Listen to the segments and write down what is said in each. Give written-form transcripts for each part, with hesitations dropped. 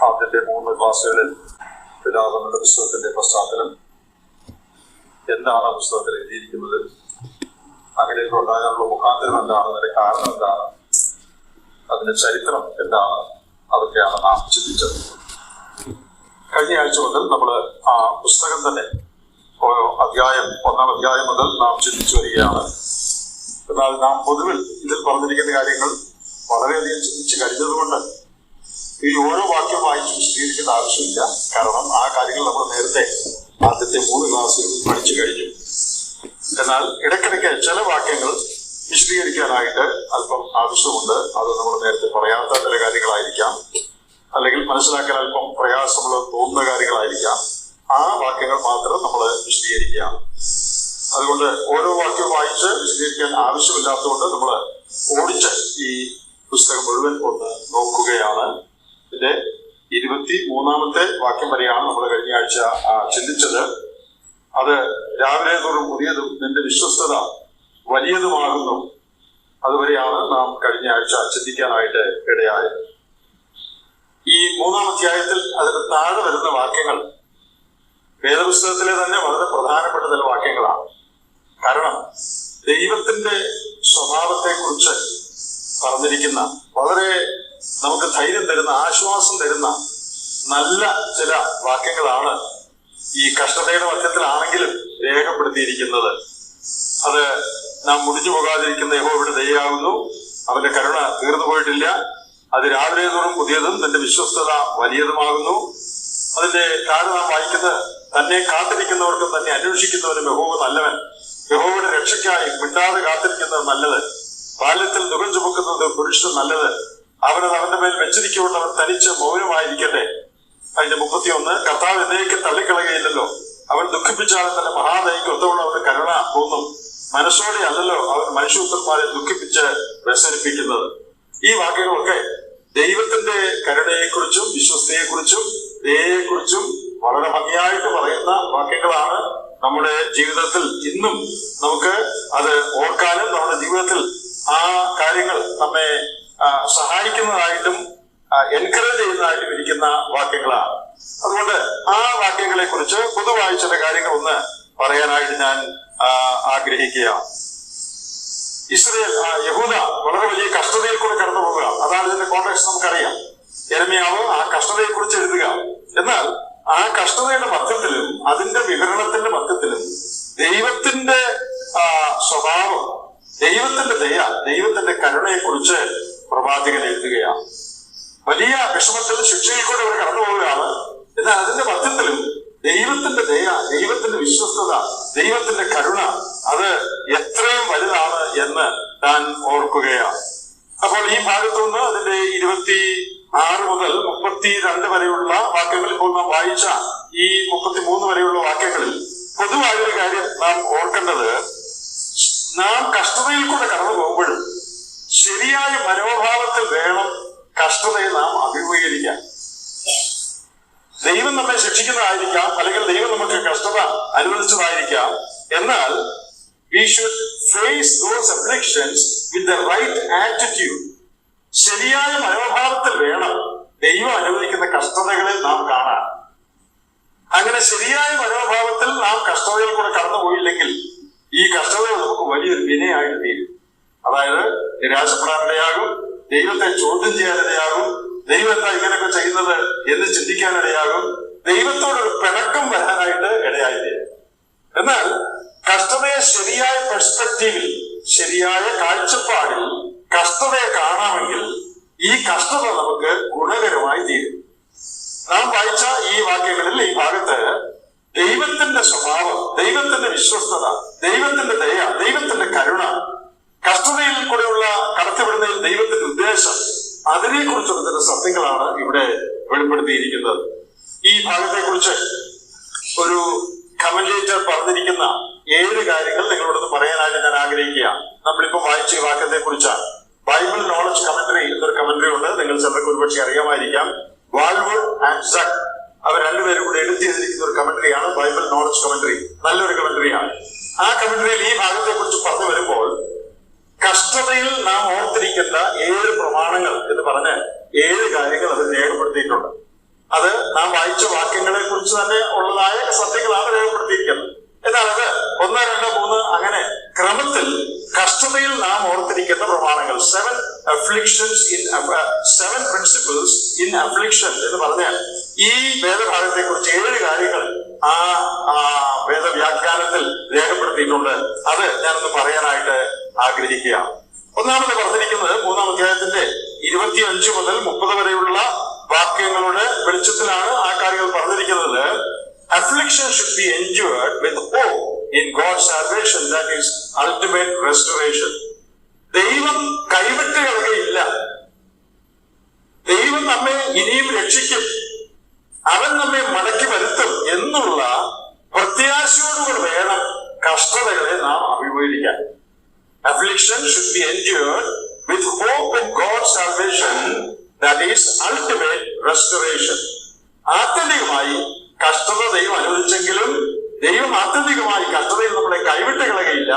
ആദ്യത്തെ 3 ക്ലാസ്സുകളിൽ പിതാവിന്റെ പുസ്തകത്തിന്റെ പശ്ചാത്തലം എന്താണ് പുസ്തകത്തിൽ എഴുതിയിരിക്കുന്നത്, അങ്ങനെയൊക്കെ ഉണ്ടാകാനുള്ള മുഖാന്തരം എന്താണ്, അതിന്റെ കാരണം എന്താണ്, അതിന്റെ ചരിത്രം എന്താണ്, അതൊക്കെയാണ് നാം ചിന്തിച്ചത്. കഴിഞ്ഞ ആഴ്ച മുതൽ നമ്മൾ ആ പുസ്തകം തന്നെ ഓരോ അധ്യായം, 1-ാം അധ്യായം മുതൽ നാം ചിന്തിച്ചു വരികയാണ്. എന്നാൽ നാം പൊതുവിൽ ഇതിൽ പറഞ്ഞിരിക്കുന്ന കാര്യങ്ങൾ വളരെയധികം ചിന്തിച്ച് കഴിഞ്ഞതുകൊണ്ട് ഈ ഓരോ വാക്യം വായിച്ച് വിശദീകരിക്കേണ്ട ആവശ്യമില്ല. കാരണം ആ കാര്യങ്ങൾ നമ്മൾ നേരത്തെ ആദ്യത്തെ 3 ക്ലാസ്സുകളിൽ പഠിച്ചു കഴിഞ്ഞു. എന്നാൽ ഇടയ്ക്കിടയ്ക്ക് ചില വാക്യങ്ങൾ വിശദീകരിക്കാനായിട്ട് അല്പം ആവശ്യമുണ്ട്. അത് നമ്മൾ നേരത്തെ പറയാത്ത ചില കാര്യങ്ങളായിരിക്കാം, അല്ലെങ്കിൽ മനസ്സിലാക്കാൻ അല്പം പ്രയാസമുള്ള തോന്നുന്ന കാര്യങ്ങളായിരിക്കാം. ആ വാക്യങ്ങൾ മാത്രം നമ്മൾ വിശദീകരിക്കുകയാണ്. അതുകൊണ്ട് ഓരോ വാക്യം വായിച്ച് വിശദീകരിക്കാൻ ആവശ്യമില്ലാത്തതുകൊണ്ട് നമ്മൾ ഓടിച്ച് ഈ പുസ്തകം മുഴുവൻ ഒന്ന് നോക്കുകയാണ്. ഇതിന്റെ 23-ാമത്തെ വാക്യം വരെയാണ് നമ്മൾ കഴിഞ്ഞ ആഴ്ച ചിന്തിച്ചത്. അത് രാവിലെ തോറും പുതിയതും നിന്റെ വിശ്വസ്തത വലിയതുമാകുന്നു. അതുവരെയാണ് നാം കഴിഞ്ഞ ആഴ്ച ചിന്തിക്കാനായിട്ട് ഇടയായത്. ഈ 3-ാം അധ്യായത്തിൽ അതിന് താഴെ വരുന്ന വാക്യങ്ങൾ വേദപുസ്തകത്തിലെ തന്നെ വളരെ പ്രധാനപ്പെട്ട ചില വാക്യങ്ങളാണ്. കാരണം ദൈവത്തിന്റെ സ്വഭാവത്തെ കുറിച്ച് പറഞ്ഞിരിക്കുന്ന വളരെ നമുക്ക് ധൈര്യം തരുന്ന, ആശ്വാസം തരുന്ന നല്ല ചില വാക്യങ്ങളാണ് ഈ കഷ്ടതയുടെ മധ്യത്തിലാണെങ്കിലും രേഖപ്പെടുത്തിയിരിക്കുന്നത്. അത് നാം മുടിഞ്ഞു പോകാതിരിക്കുന്ന യഹോവയുടെ ദയയാകുന്നു, അവന്റെ കരുണ തീർന്നു പോയിട്ടില്ല, അത് രാവിലെ തോറും പുതിയതും തന്റെ വിശ്വസ്തത വലിയതുമാകുന്നു. അതിന്റെ താഴെ നാം വായിക്കുന്നത്, തന്നെ കാത്തിരിക്കുന്നവർക്കും തന്നെ അന്വേഷിക്കുന്നവരും യഹോവ നല്ലവൻ, യഹോവയുടെ രക്ഷയ്ക്കായി മിണ്ടാതെ കാത്തിരിക്കുന്നത് നല്ലത്, ബാല്യത്തിൽ ദുഃഖം ചുമക്കുന്നത് പുരുഷൻ നല്ലത്, അവനത് അവന്റെ മേൽ വെച്ചിരിക്കുകൊണ്ടവൻ തനിച്ച് മൗനമായിരിക്കട്ടെ. അതിന്റെ 31, കർത്താവ് എന്നേക്കും തള്ളിക്കളയുകയില്ലല്ലോ, അവൻ ദുഃഖിപ്പിച്ചാലും തന്നെ മഹാദയക്ക് ഒത്തവണ്ണവന്റെ കരുണ തോന്നും, മനസ്സോടെ അല്ലല്ലോ അവൻ മനുഷ്യപുത്രന്മാരെ ദുഃഖിപ്പിച്ച് വ്യസനിപ്പിക്കുന്നത്. ഈ വാക്യങ്ങളൊക്കെ ദൈവത്തിന്റെ കരുണയെക്കുറിച്ചും വിശ്വസ്തയെക്കുറിച്ചും ദയയെക്കുറിച്ചും വളരെ ഭംഗിയായിട്ട് പറയുന്ന വാക്യങ്ങളാണ്. നമ്മുടെ ജീവിതത്തിൽ ഇന്നും നമുക്ക് അത് ഓർക്കാനും നമ്മുടെ ജീവിതത്തിൽ ആ കാര്യങ്ങൾ നമ്മെ സഹായിക്കുന്നതായിട്ടും എൻകറേജ് ചെയ്യുന്നതായിട്ടും ഇരിക്കുന്ന വാക്യങ്ങളാണ്. അതുകൊണ്ട് ആ വാക്യങ്ങളെ കുറിച്ച് പൊതുവായി ചില കാര്യങ്ങൾ ഒന്ന് പറയാനായിട്ട് ഞാൻ ആഗ്രഹിക്കുകയാണ്. ഇസ്രയേൽ, യഹൂദ വളരെ വലിയ കഷ്ടതയിൽ കൂടെ കടന്നു പോവുക, അതാണ് ഇതിന്റെ കോണ്ടെക്സ്റ്റ് നമുക്കറിയാം. യെരമ്യാവ് ആ കഷ്ടതയെ കുറിച്ച് എഴുതുക. എന്നാൽ ആ കഷ്ടതയുടെ മധ്യത്തിലും അതിന്റെ വിവരണത്തിന്റെ മധ്യത്തിലും ദൈവത്തിന്റെ സ്വഭാവം, ദൈവത്തിന്റെ ദയ, ദൈവത്തിന്റെ കരുണയെ കുറിച്ച് പ്രവാചകൻ എഴുതുകയാണ്. വലിയ വിഷമത്തിൽ ശിക്ഷയിൽ കൂടെ അവർ കടന്നു പോവുകയാണ്. എന്നാൽ അതിന്റെ മധ്യത്തിലും ദൈവത്തിന്റെ ദയ, ദൈവത്തിന്റെ വിശ്വസ്തത, ദൈവത്തിന്റെ കരുണ അത് എത്രയും വലുതാണ് എന്ന് താൻ ഓർക്കുകയാണ്. അപ്പോൾ ഈ ഭാഗത്തുനിന്ന് അതിന്റെ 26 മുതൽ 32 വരെയുള്ള വാക്യങ്ങൾ, ഇപ്പോൾ നാം വായിച്ച ഈ 33 വരെയുള്ള വാക്യങ്ങളിൽ പൊതുവായൊരു കാര്യം നാം ഓർക്കേണ്ടത്, നാം കഷ്ടതയിൽ കൂടെ കടന്നു പോകുമ്പോഴും ശരിയായ മനോഭാവത്തിൽ വേണം കഷ്ടതയെ നാം അഭിമുഖീകരിക്കാൻ. ദൈവം നമ്മെ ശിക്ഷിക്കുന്നതായിരിക്കാം, അല്ലെങ്കിൽ ദൈവം നമുക്ക് കഷ്ടത അനുവദിച്ചതായിരിക്കാം. എന്നാൽ we should face those afflictions with the right attitude. ശരിയായ മനോഭാവത്തിൽ വേണം ദൈവം അനുവദിക്കുന്ന കഷ്ടതകളെ നാം കാണാൻ. അങ്ങനെ ശരിയായ മനോഭാവത്തിൽ നാം കഷ്ടതയിൽ കൂടെ കടന്നുപോയില്ലെങ്കിൽ ഈ കഷ്ടതകൾ നമുക്ക് വലിയൊരു വിനയായിട്ട് തീരും. അതായത് നിരാശപ്പെടാനിടയാകും, ദൈവത്തെ ചോദ്യം ചെയ്യാനിടയാകും, ദൈവം എന്താ ഇങ്ങനെയൊക്കെ ചെയ്യുന്നത് എന്ന് ചിന്തിക്കാനിടയാകും, ദൈവത്തോടൊരു പിണക്കം വരാനായിട്ട് ഇടയായിത്തീരും. എന്നാൽ കഷ്ടതയെ ശരിയായ പെർസ്പെക്റ്റീവിൽ, ശരിയായ കാഴ്ചപ്പാടിൽ കഷ്ടതയെ കാണാമെങ്കിൽ ഈ കഷ്ടത നമുക്ക് ഗുണകരമായി തീരും. നാം വായിച്ച ഈ വാക്യങ്ങളിൽ, ഈ ഭാഗത്ത് ദൈവത്തിന്റെ സ്വഭാവം, ദൈവത്തിന്റെ വിശ്വസ്തത, ദൈവത്തിന്റെ ദയ, ദൈവത്തിന്റെ കരുണ, കഷ്ടതയിൽ കൂടെയുള്ള കടത്തിവിടുന്നതിൽ ദൈവത്തിന്റെ ഉദ്ദേശം, അതിനെ കുറിച്ചുള്ള ചില സത്യങ്ങളാണ് ഇവിടെ വെളിപ്പെടുത്തിയിരിക്കുന്നത്. ഈ ഭാഗത്തെ കുറിച്ച് ഒരു കമന്റേറ്റർ പറഞ്ഞിരിക്കുന്ന 7 കാര്യങ്ങൾ നിങ്ങളോടൊന്ന് പറയാനായിട്ട് ഞാൻ ആഗ്രഹിക്കുകയാണ്. നമ്മളിപ്പോ വായിച്ച ഈ വാക്യത്തെ കുറിച്ചാണ്. ബൈബിൾ നോളജ് കമന്ററി എന്നൊരു കമന്ററി ഉണ്ട്, നിങ്ങൾ ചിലർക്ക് ഒരുപക്ഷെ അറിയാമായിരിക്കാം. വാൾവുഡ് ആൻഡ് സക്ക് അവർ രണ്ടുപേരും കൂടെ എഴുതിയിരിക്കുന്ന ഒരു കമന്ററിയാണ് ബൈബിൾ നോളജ് കമന്ററി. നല്ലൊരു കമന്ററിയാണ്. ആ കമന്ററിയിൽ ഈ ഭാഗത്തെ കുറിച്ച് പറഞ്ഞു വരുമ്പോൾ കഷ്ടതയിൽ നാം ഓർത്തിരിക്കേണ്ട 7 പ്രമാണങ്ങൾ എന്ന് പറഞ്ഞ് 7 കാര്യങ്ങൾ അതിൽ രേഖപ്പെടുത്തിയിട്ടുണ്ട്. അത് നാം വായിച്ച വാക്യങ്ങളെ കുറിച്ച് തന്നെ ഉള്ളതായ സത്യങ്ങളാണ് രേഖപ്പെടുത്തിയിരിക്കുന്നത്. എന്നാൽ അത് 1, 2, 3 അങ്ങനെ ക്രമത്തിൽ കഷ്ടതയിൽ നാം ഓർത്തിരിക്കുന്ന പ്രമാണങ്ങൾ, 7 principles in affliction എന്ന് പറഞ്ഞാൽ ഈ വേദഭാഗത്തെ കുറിച്ച് 7 കാര്യങ്ങൾ ആ വേദവ്യാഖ്യാനത്തിൽ രേഖപ്പെടുത്തിയിട്ടുണ്ട്. അത് ഞാനൊന്ന് പറയാനായിട്ട് ആഗ്രഹിക്കുകയാണ്. ഒന്നാമത് പറഞ്ഞിരിക്കുന്നത് 3-ാം അധ്യായത്തിന്റെ 25 മുതൽ 30 വരെയുള്ള വാക്യങ്ങളുടെ വെളിച്ചത്തിലാണ് ആ കാര്യങ്ങൾ പറഞ്ഞിരിക്കുന്നത്. Affliction should be endured with hope in God's salvation, that is ultimate restoration. ദൈവം കൈവിട്ട് കളയുകയില്ല. ദൈവം നമ്മെ ഇനിയും രക്ഷിക്കും, അവൻ നമ്മെ മടക്കി വരുത്തും എന്നുള്ള പ്രത്യാശയോടുകൂടി വേണം കഷ്ടതകളെ നാം അഭിമുഖീകരിക്കാൻ. Affliction should be endured with hope in God's salvation, that is ultimate restoration. ആത്യന്തികമായി കഷ്ടത ദൈവം അനുവദിച്ചെങ്കിലും ദൈവം ആത്യന്തികമായി കഷ്ടതയിൽ നമ്മളെ കൈവിട്ട് കളയുകയില്ല.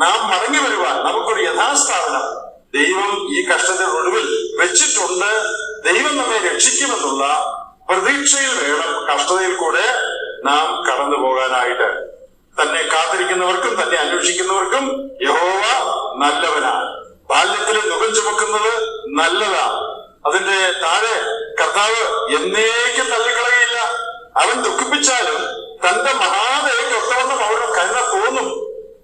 നാം മടങ്ങി വരുവാൻ നമുക്കൊരു യഥാസ്ഥാപനം ദൈവം ഈ കഷ്ടതയുടെ ഒടുവിൽ വെച്ചിട്ടുണ്ട്. ദൈവം നമ്മെ രക്ഷിക്കുമെന്നുള്ള പ്രതീക്ഷയിൽ വേണം കഷ്ടതയിൽ കൂടെ നാം കടന്നു പോകാനായിട്ട്. തന്നെ കാത്തിരിക്കുന്നവർക്കും തന്നെ അന്വേഷിക്കുന്നവർക്കും യഹോവ നല്ലവനാണ്. ബാല്യത്തിൽ നുകം ചുമക്കുന്നത് നല്ലതാണ്. അതിന്റെ താഴെ കർത്താവ് എന്നേക്കും തള്ളിക്കളയില്ല. അവൻ ദുഃഖിപ്പിച്ചാലും തന്റെ മഹാദയയ്ക്ക് ഒത്തവണ്ണം അവരുടെ കരുണ തോന്നും.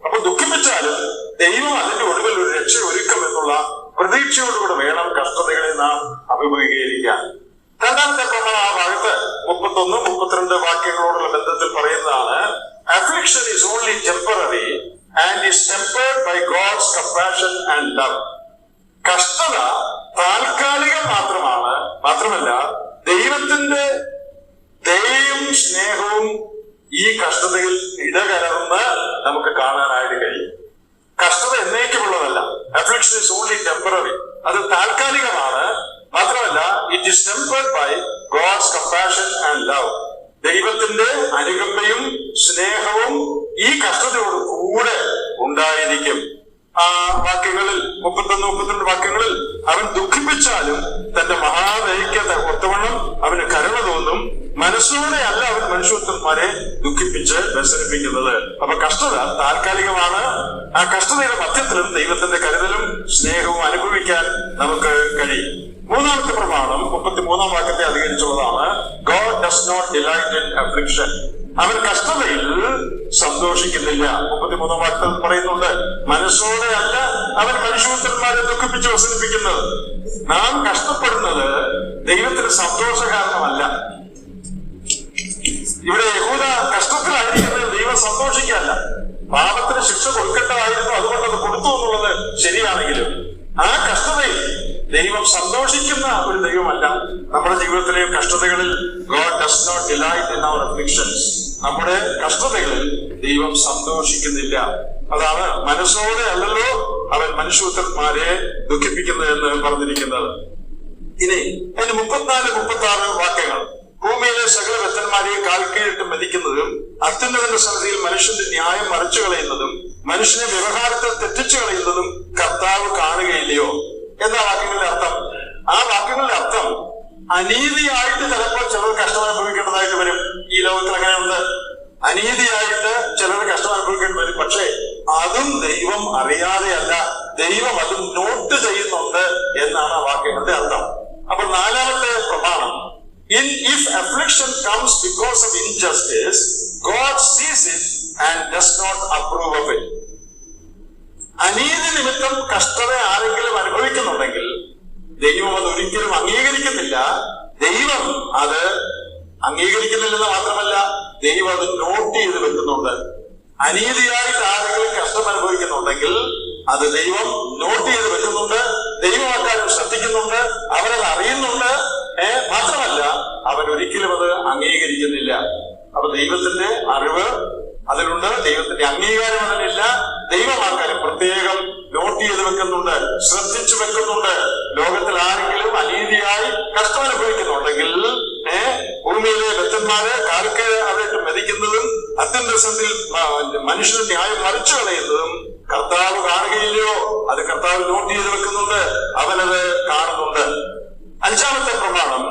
അപ്പൊ ദുഃഖിപ്പിച്ചാലും ദൈവം അതിന്റെ ഒടുവിൽ ഒരു രക്ഷ ഒരുക്കും എന്നുള്ള പ്രതീക്ഷയോടുകൂടെ വേണം കഷ്ടതകളെ നാം അഭിമുഖീകരിക്കാൻ. രണ്ടാമത്തെ പ്രമാണം ആ ഭാഗത്ത് 31, 32 വാക്യങ്ങളോടുള്ള ബന്ധത്തിൽ പറയുന്നതാണ്. Affliction is only temporary and is tempered by God's compassion and love. കഷ്ടത താൽക്കാലികം മാത്രമല്ല ദൈവത്തിന്റെ ദയയും സ്നേഹവും ഈ കഷ്ടതയിൽ ഇടകലർന്ന് നമുക്ക് കാണാനായിട്ട് കഴിയും. കഷ്ടത എന്നേക്കുമുള്ളതല്ല. Affliction is only temporary. അത് താൽക്കാലികമാണ്. മാത്രമല്ല it is tempered by God's compassion and love. ദൈവത്തിന്റെ അനുകമ്പയും സ്നേഹവും ഈ കഷ്ടതയോട് കൂടെ ഉണ്ടായിരിക്കും. ആ വാക്യങ്ങളിൽ 31, 32 വാക്യങ്ങളിൽ അവൻ ദുഃഖിപ്പിച്ചാലും തന്റെ മഹാദയയ്ക്ക് ഒത്തവണ്ണം അവന് കരുണ തോന്നും. മനസ്സോടെ അല്ല അവൻ മനുഷ്യത്വന്മാരെ ദുഃഖിപ്പിച്ച് വ്യസനിപ്പിക്കുന്നത്. അപ്പൊ കഷ്ടത താൽക്കാലികമാണ്. ആ കഷ്ടതയുടെ മധ്യത്തിലും ദൈവത്തിന്റെ കരുതലും സ്നേഹവും അനുഭവിക്കാൻ നമുക്ക് കഴിയും. മൂന്നാമത്തെ പ്രമാണം 33-ാം വാക്യത്തെ അധികരിച്ചുള്ളതാണ്. God does not delight in affliction. അവൻ കഷ്ടതയിൽ സന്തോഷിക്കുന്നില്ല. 33-ാം വാക്യത്തിൽ പറയുന്നുണ്ട്, മനസ്സോടെ അല്ല അവൻ മനുഷ്യപുത്രന്മാരെ ദുഃഖിപ്പിച്ച് വസനിപ്പിക്കുന്നത്. നാം കഷ്ടപ്പെടുന്നത് ദൈവത്തിന് സന്തോഷ കാരണമല്ല. ഇവിടെ യഹൂദ കഷ്ടത്തിലായിരിക്കുന്നത് ദൈവം സന്തോഷിക്കല്ല. പാപത്തിന് ശിക്ഷ കൊടുക്കേണ്ടതായിരുന്നു, അതുകൊണ്ട് അത് കൊടുത്തു എന്നുള്ളത് ശരിയാണെങ്കിലും ആ കഷ്ടതയിൽ ദൈവം സന്തോഷിക്കുന്ന ഒരു ദൈവമല്ല. നമ്മുടെ ജീവിതത്തിലെയും കഷ്ടതകളിൽ God does not delight in our afflictions. നമ്മുടെ കഷ്ടതകളിൽ ദൈവം സന്തോഷിക്കുന്നില്ല. അതാണ് മനസ്സോടെ അല്ലല്ലോ അവൻ മനുഷ്യപുത്രന്മാരെ ദുഃഖിപ്പിക്കുന്നത് എന്ന് പറഞ്ഞിരിക്കുന്നത്. ഇനി അതിന് 34, 36 വാക്യങ്ങൾ. ഭൂമിയിലെ സകല വ്യക്തന്മാരെയും കാൽക്കീഴിട്ട് മെതിക്കുന്നതും അത്യുന്നതന്റെ സന്നിധിയിൽ മനുഷ്യന്റെ ന്യായം മറിച്ചു കളയുന്നതും മനുഷ്യനെ വ്യവഹാരത്തിൽ തെറ്റിച്ചു കളയുന്നതും കർത്താവ് കാണുകയില്ലയോ എന്ന വാക്യങ്ങളുടെ അർത്ഥം. ആ വാക്യങ്ങളുടെ അർത്ഥം അനീതിയായിട്ട് ചിലപ്പോൾ ചിലർ കഷ്ടം അനുഭവിക്കേണ്ടതായിട്ട് വരും. ഈ ലോകത്തിൽ അങ്ങനെയുണ്ട്. അനീതിയായിട്ട് ചിലർ കഷ്ടം അനുഭവിക്കേണ്ടി വരും. പക്ഷേ അതും ദൈവം അറിയാതെയല്ല, ദൈവം അതും നോട്ട് ചെയ്യുന്നുണ്ട് എന്നാണ് ആ വാക്യങ്ങളുടെ അർത്ഥം. അപ്പൊ നാലാമത്തെ പ്രമാണം, if affliction comes because of injustice, God sees it and does not approve of it. അനീതി നിമിത്തം കഷ്ടത ആരെങ്കിലും അനുഭവിക്കുന്നുണ്ടെങ്കിൽ ദൈവം അത് ഒരിക്കലും അംഗീകരിക്കുന്നില്ല. ദൈവം അത് അംഗീകരിക്കുന്നില്ലെന്ന് മാത്രമല്ല, ദൈവം അത് നോട്ട് ചെയ്ത് വെക്കുന്നുണ്ട്. അനീതിയായിട്ട് ആരെങ്കിലും കഷ്ടം അനുഭവിക്കുന്നുണ്ടെങ്കിൽ അത് ദൈവം നോട്ട് ചെയ്ത് വെക്കുന്നുണ്ട്. ദൈവം അക്കാര്യം ശ്രദ്ധിക്കുന്നുണ്ട്, അവരത് അറിയുന്നുണ്ട്. മാത്രമല്ല അവൻ ഒരിക്കലും അത് അംഗീകരിക്കുന്നില്ല. അപ്പൊ ദൈവത്തിന്റെ അറിവ് അതിലുണ്ട്, ദൈവത്തിന്റെ അംഗീകാരം അതിനില്ല. ദൈവം ആൾക്കാരെ പ്രത്യേകം നോട്ട് ചെയ്ത് വെക്കുന്നുണ്ട്, ശ്രദ്ധിച്ചു വെക്കുന്നുണ്ട്. ലോകത്തിൽ ആരെങ്കിലും അനീതിയായി കഷ്ടം അനുഭവിക്കുന്നുണ്ടെങ്കിൽ ഭൂമിയിലെ വ്യക്തന്മാരെ കാൽക്ക് അവിടെ മെതിക്കുന്നതും അത്യന്തസത്തിൽ മനുഷ്യന്റെ ന്യായം മറിച്ചു കളയുന്നതും കർത്താവ് കാണുകയില്ലയോ? അത് കർത്താവ് നോട്ട് ചെയ്ത് വെക്കുന്നുണ്ട്, അവനത് കാണുന്നുണ്ട്. അഞ്ചാമത്തെ പ്രമാണം,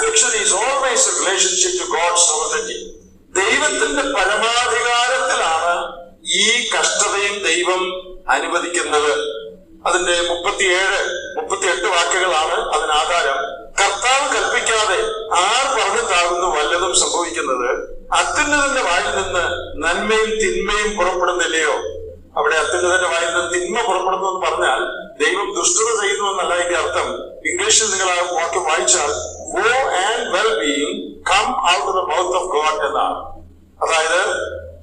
affliction is always a relationship to God's sovereignty. ദൈവത്തിന്റെ പരമാധികാരത്തിലാണ് ഈ കഷ്ടതയും ദൈവം അനുവദിക്കുന്നത്. അതിന്റെ 37-38 വാക്യങ്ങളാണ് അതിനാധാരം. കർത്താവ് കൽപ്പിക്കാതെ ആർ പറഞ്ഞിട്ടാകുന്നു വല്ലതും സംഭവിക്കുന്നത്? അത്യുന്നതന്റെ വായിൽ നിന്ന് നന്മയും തിന്മയും പുറപ്പെടുന്നില്ലയോ? അവിടെ അത്യുന്നതന്റെ വായിൽ നിന്ന് തിന്മ പുറപ്പെടുന്നു എന്ന് പറഞ്ഞാൽ ദൈവം ദുഷ്ടത ചെയ്യുന്നു എന്നല്ല ഇതിന്റെ അർത്ഥം. ഇംഗ്ലീഷിൽ നിങ്ങൾ ആ വാക്യം വായിച്ചാൽ woe and well-being come out of the mouth of God എന്നാണ്. അതായത്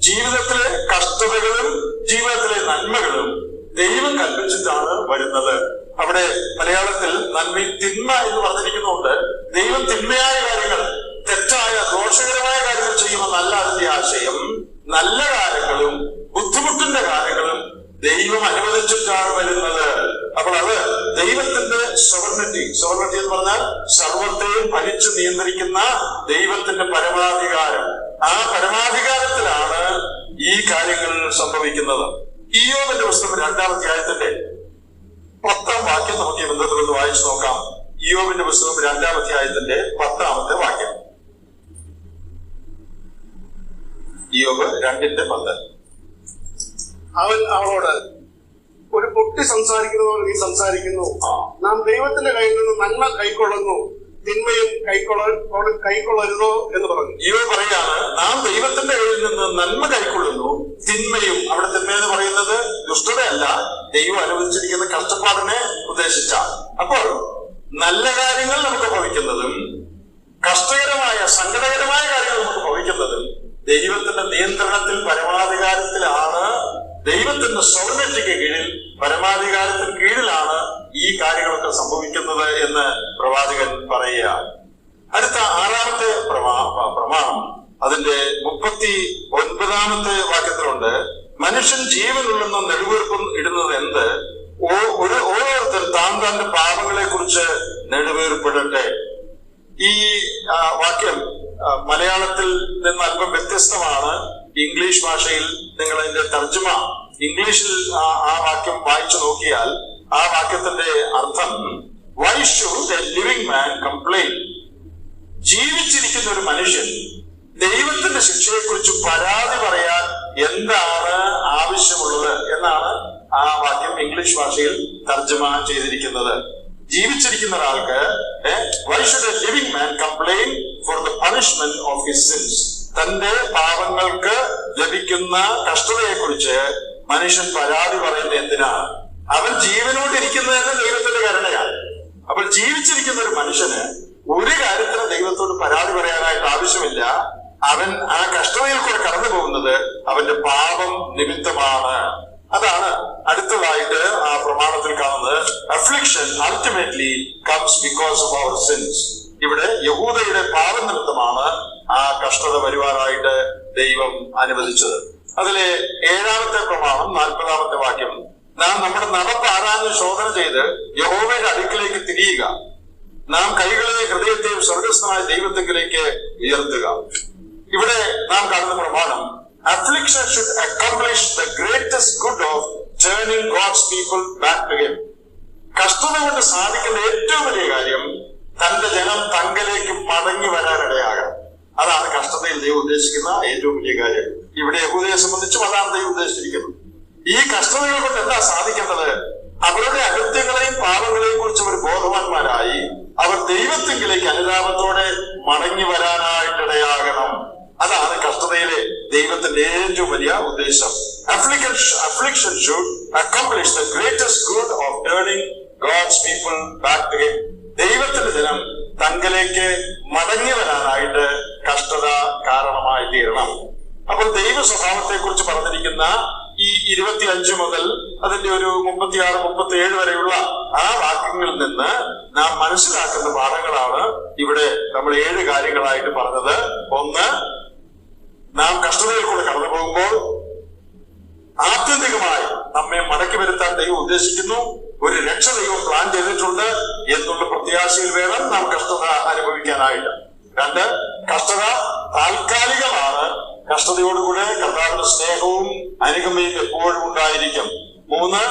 ജീവിതത്തിലെ കഷ്ടതകളും ജീവിതത്തിലെ നന്മകളും ദൈവം കൽപ്പിച്ചിട്ടാണ് വരുന്നത്. അവിടെ മലയാളത്തിൽ നന്മയും തിന്മ എന്ന് പറഞ്ഞിരിക്കുന്നുണ്ട്. ദൈവം തിന്മയായ കാര്യങ്ങൾ, തെറ്റായ ദോഷകരമായ കാര്യങ്ങൾ ചെയ്യുമെന്നല്ല അതിന്റെ ആശയം. നല്ല കാര്യങ്ങളും ബുദ്ധിമുട്ടിന്റെ കാര്യങ്ങളും ദൈവം അനുവദിച്ചിട്ടാണ് വരുന്നത്. അപ്പോൾ അത് ദൈവത്തിന്റെ സോവറിനിറ്റി എന്ന് പറഞ്ഞാൽ സർവത്തെയും ഭരിച്ചു നിയന്ത്രിക്കുന്ന ദൈവത്തിന്റെ പരമാധികാരം. ആ പരമാധികാരത്തിലാണ് ഈ കാര്യങ്ങൾ സംഭവിക്കുന്നത്. ഇയ്യോബിന്റെ പുസ്തകം 2-ാം അധ്യായത്തിന്റെ 10-ാം വാക്യം നമുക്ക് ഈ ബന്ധത്തിൽ വായിച്ചു നോക്കാം. ഇയ്യോബിന്റെ പുസ്തകം 2-ാം അധ്യായത്തിന്റെ 10-ാമത്തെ വാക്യം. ഇയ്യോബ് 2:10. അവൻ അവളോട്, ഒരു പൊട്ടി സംസാരിക്കുന്നതോട് നീ സംസാരിക്കുന്നു. നാം ദൈവത്തിന്റെ കയ്യിൽ നിന്ന് നന്മ കൈക്കൊള്ളുന്നു, തിന്മയും കൈക്കൊള്ളരുതോ എന്ന് പറഞ്ഞു. ഇയ്യോബ് പറയാണ്, നാം ദൈവത്തിന്റെ കയ്യിൽ നിന്ന് നന്മ കൈക്കൊള്ളുന്നു, തിന്മയും. അവിടെ തിന്മ എന്ന് പറയുന്നത് ദുഷ്ടതയല്ല, ദൈവം അനുവദിച്ചിരിക്കുന്ന കഷ്ടപ്പാടിനെ ഉദ്ദേശിച്ച. അപ്പോൾ നല്ല കാര്യങ്ങൾ നമുക്ക് ഭവിക്കുന്നതും കഷ്ടകരമായ സങ്കടകരമായ കാര്യങ്ങൾ നമുക്ക് ഭവിക്കുന്നതും ദൈവത്തിന്റെ നിയന്ത്രണത്തിൽ പരമാധികാരത്തിലാണ്, ദൈവത്തിന്റെ സോവറിനിറ്റിക്ക് കീഴിൽ പരമാധികാരത്തിന് കീഴിലാണ് ഈ കാര്യങ്ങളൊക്കെ സംഭവിക്കുന്നത് എന്ന് പ്രവാചകൻ പറയുക. അടുത്ത 6-ാമത്തെ പ്രമാണം അതിന്റെ 39-ാമത്തെ വാക്യത്തിലുണ്ട്. മനുഷ്യൻ ജീവനുള്ളെന്ന് നെടുവീർപ്പ് ഇടുന്നത് എന്ത്? ഓരോരുത്തർ താൻ തന്റെ പാപങ്ങളെ കുറിച്ച് നെടുവീർപ്പിടട്ടെ. ഈ വാക്യം മലയാളത്തിൽ നിന്ന് അല്പം വ്യത്യസ്തമാണ്. ഇംഗ്ലീഷ് ഭാഷയിൽ നിങ്ങൾ അതിന്റെ തർജ്ജമ ഇംഗ്ലീഷിൽ ആ വാക്യം വായിച്ചു നോക്കിയാൽ ആ വാക്യത്തിന്റെ അർത്ഥം, why should A living man complain? ജീവിച്ചിരിക്കുന്ന ഒരു മനുഷ്യൻ ദൈവത്തിന്റെ ശിക്ഷയെക്കുറിച്ച് പരാതി പറയാൻ എന്താണ് ആവശ്യമുള്ളത് എന്നാണ് ആ വാക്യം ഇംഗ്ലീഷ് ഭാഷയിൽ തർജ്ജമ ചെയ്തിരിക്കുന്നത്. ജീവിച്ചിരിക്കുന്ന ഒരാൾക്ക് why should A living man complain for the punishment of his since? തന്റെ പാപങ്ങൾക്ക് ലഭിക്കുന്ന കഷ്ടതയെ കുറിച്ച് മനുഷ്യൻ പരാതി പറയുന്നത് എന്തിനാണ്? അവൻ ജീവനോടിരിക്കുന്നതിന് ദൈവത്തിന്റെ കരുണയാണ്. അപ്പോൾ ജീവിച്ചിരിക്കുന്ന ഒരു മനുഷ്യന് ഒരു കാര്യത്തിന് ദൈവത്തോട് പരാതി പറയാനായിട്ട് ആവശ്യമില്ല. അവൻ ആ കഷ്ടതയിൽ കൂടെ കടന്നു പോകുന്നത് അവന്റെ പാപം നിമിത്തമാണ്. അതാണ് അടുത്തതായിട്ട് ആ പ്രമാണത്തിൽ കാണുന്നത്. Affliction ultimately comes because of our sins. ഇവിടെ യഹൂദയുടെ പാപം നിമിത്തമാണ് ആ കഷ്ടത വരുവാനായിട്ട് ദൈവം അനുവദിച്ചത്. അതിലെ 7-ാമത്തെ പ്രമാണം 40-ാമത്തെ വാക്യം, നാം നമ്മുടെ നടപ്പ് ആരാഞ്ഞ് ശോധന ചെയ്ത് യഹോവയുടെ അടുക്കിലേക്ക് തിരിയുക, നാം കൈകളെ ഹൃദയത്തെയും സ്വർഗസ്ഥനായ ദൈവത്തിലേക്ക് ഉയർത്തുക. ഇവിടെ നാം കാണുന്ന പ്രമാണം, affliction should accomplish the greatest good of turning God's people back to Him. കഷ്ടത കൊണ്ട് സാധിക്കുന്ന ഏറ്റവും വലിയ കാര്യം തന്റെ ജനം തങ്കലേക്ക് മടങ്ങി വരാനിടയാകണം. അതാണ് കഷ്ടതയിൽ ദൈവം ഉദ്ദേശിക്കുന്ന ഏറ്റവും വലിയ കാര്യം. ഇവിടെ യഹൂദയെ സംബന്ധിച്ചും അതാണ് ദൈവം ഉദ്ദേശിച്ചിരിക്കുന്നത്. ഈ കഷ്ടതകൾ കൊണ്ട് എന്താ സാധിക്കേണ്ടത്? അവരുടെ അകൃത്യങ്ങളെയും പാപങ്ങളെയും കുറിച്ച് അവർ ബോധവാന്മാരായി അവർ ദൈവത്തിങ്കിലേക്ക് അനുതാപത്തോടെ മടങ്ങി വരാനായിട്ടിടയാകണം. അതാണ് കഷ്ടതയിലെ ദൈവത്തിന്റെ ഏറ്റവും വലിയ ഉദ്ദേശം. Affliction should accomplish the greatest good of turning God's people back to Him. ദൈവത്തിന്റെ ജനം തങ്കലേക്ക് മടങ്ങി വരാനായിട്ട് കഷ്ടത കാരണമായി തീരണം. അപ്പോൾ ദൈവ സ്വഭാവത്തെ കുറിച്ച് പറഞ്ഞിരിക്കുന്ന ഈ 25 മുതൽ അതിന്റെ ഒരു 36-37 വരെയുള്ള ആ വാക്യങ്ങളിൽ നിന്ന് നാം മനസ്സിലാക്കുന്ന പാഠങ്ങളാണ് ഇവിടെ നമ്മൾ 7 കാര്യങ്ങളായിട്ട് പറഞ്ഞത്. ഒന്ന്, നാം കഷ്ടതയിൽ കൂടെ കടന്നു പോകുമ്പോൾ ആത്യന്തികമായി നമ്മെ മടക്കി വരുത്താൻ ദൈവം ഉദ്ദേശിക്കുന്നു. ഒരു രക്ഷ ദൈവം പ്ലാൻ ചെയ്തിട്ടുണ്ട് എന്നുള്ള പ്രത്യാശയിൽ വേണം നാം കഷ്ടത അനുഭവിക്കാനായിട്ട്. 2, കഷ്ടത താൽക്കാലികമാണ്. കഷ്ടതയോടുകൂടെ കർത്താവിന്റെ സ്നേഹവും അനുകമ്പയും എപ്പോഴും ഉണ്ടായിരിക്കും. 3,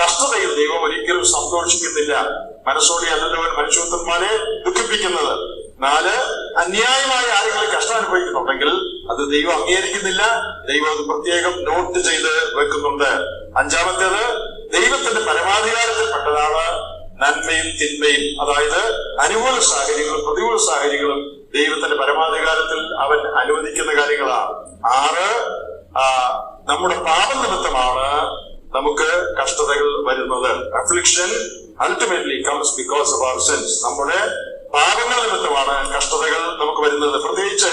കഷ്ടതയിൽ ദൈവം ഒരിക്കലും സന്തോഷിക്കുന്നില്ല. മനസ്സോടെ അല്ലല്ലോ മനുഷ്യത്വന്മാരെ ദുഃഖിപ്പിക്കുന്നത്. 4, അന്യായമായി ആരെങ്കിലും കഷ്ടം അനുഭവിക്കുന്നുണ്ടെങ്കിൽ അത് ദൈവം അംഗീകരിക്കുന്നില്ല. ദൈവം അത് പ്രത്യേകം നോട്ട് ചെയ്ത് വെക്കുന്നുണ്ട്. 5-ാമത്തേത്, ദൈവത്തിന്റെ പരമാധികാരത്തിൽപ്പെട്ടതാണ് നന്മയും തിന്മയും. അതായത് അനുകൂല സാഹചര്യങ്ങളും പ്രതികൂല സാഹചര്യങ്ങളും ദൈവത്തിന്റെ പരമാധികാരത്തിൽ അവൻ അനുവദിക്കുന്ന കാര്യങ്ങളാണ്. 6, നമ്മുടെ പാപനിമിത്തമാണ് നമുക്ക് കഷ്ടതകൾ വരുന്നത്. Affliction ultimately comes because of our sins. നമ്മുടെ പാപങ്ങൾ നിമിത്തമാണ് കഷ്ടതകൾ നമുക്ക് വരുന്നത്. പ്രത്യേകിച്ച്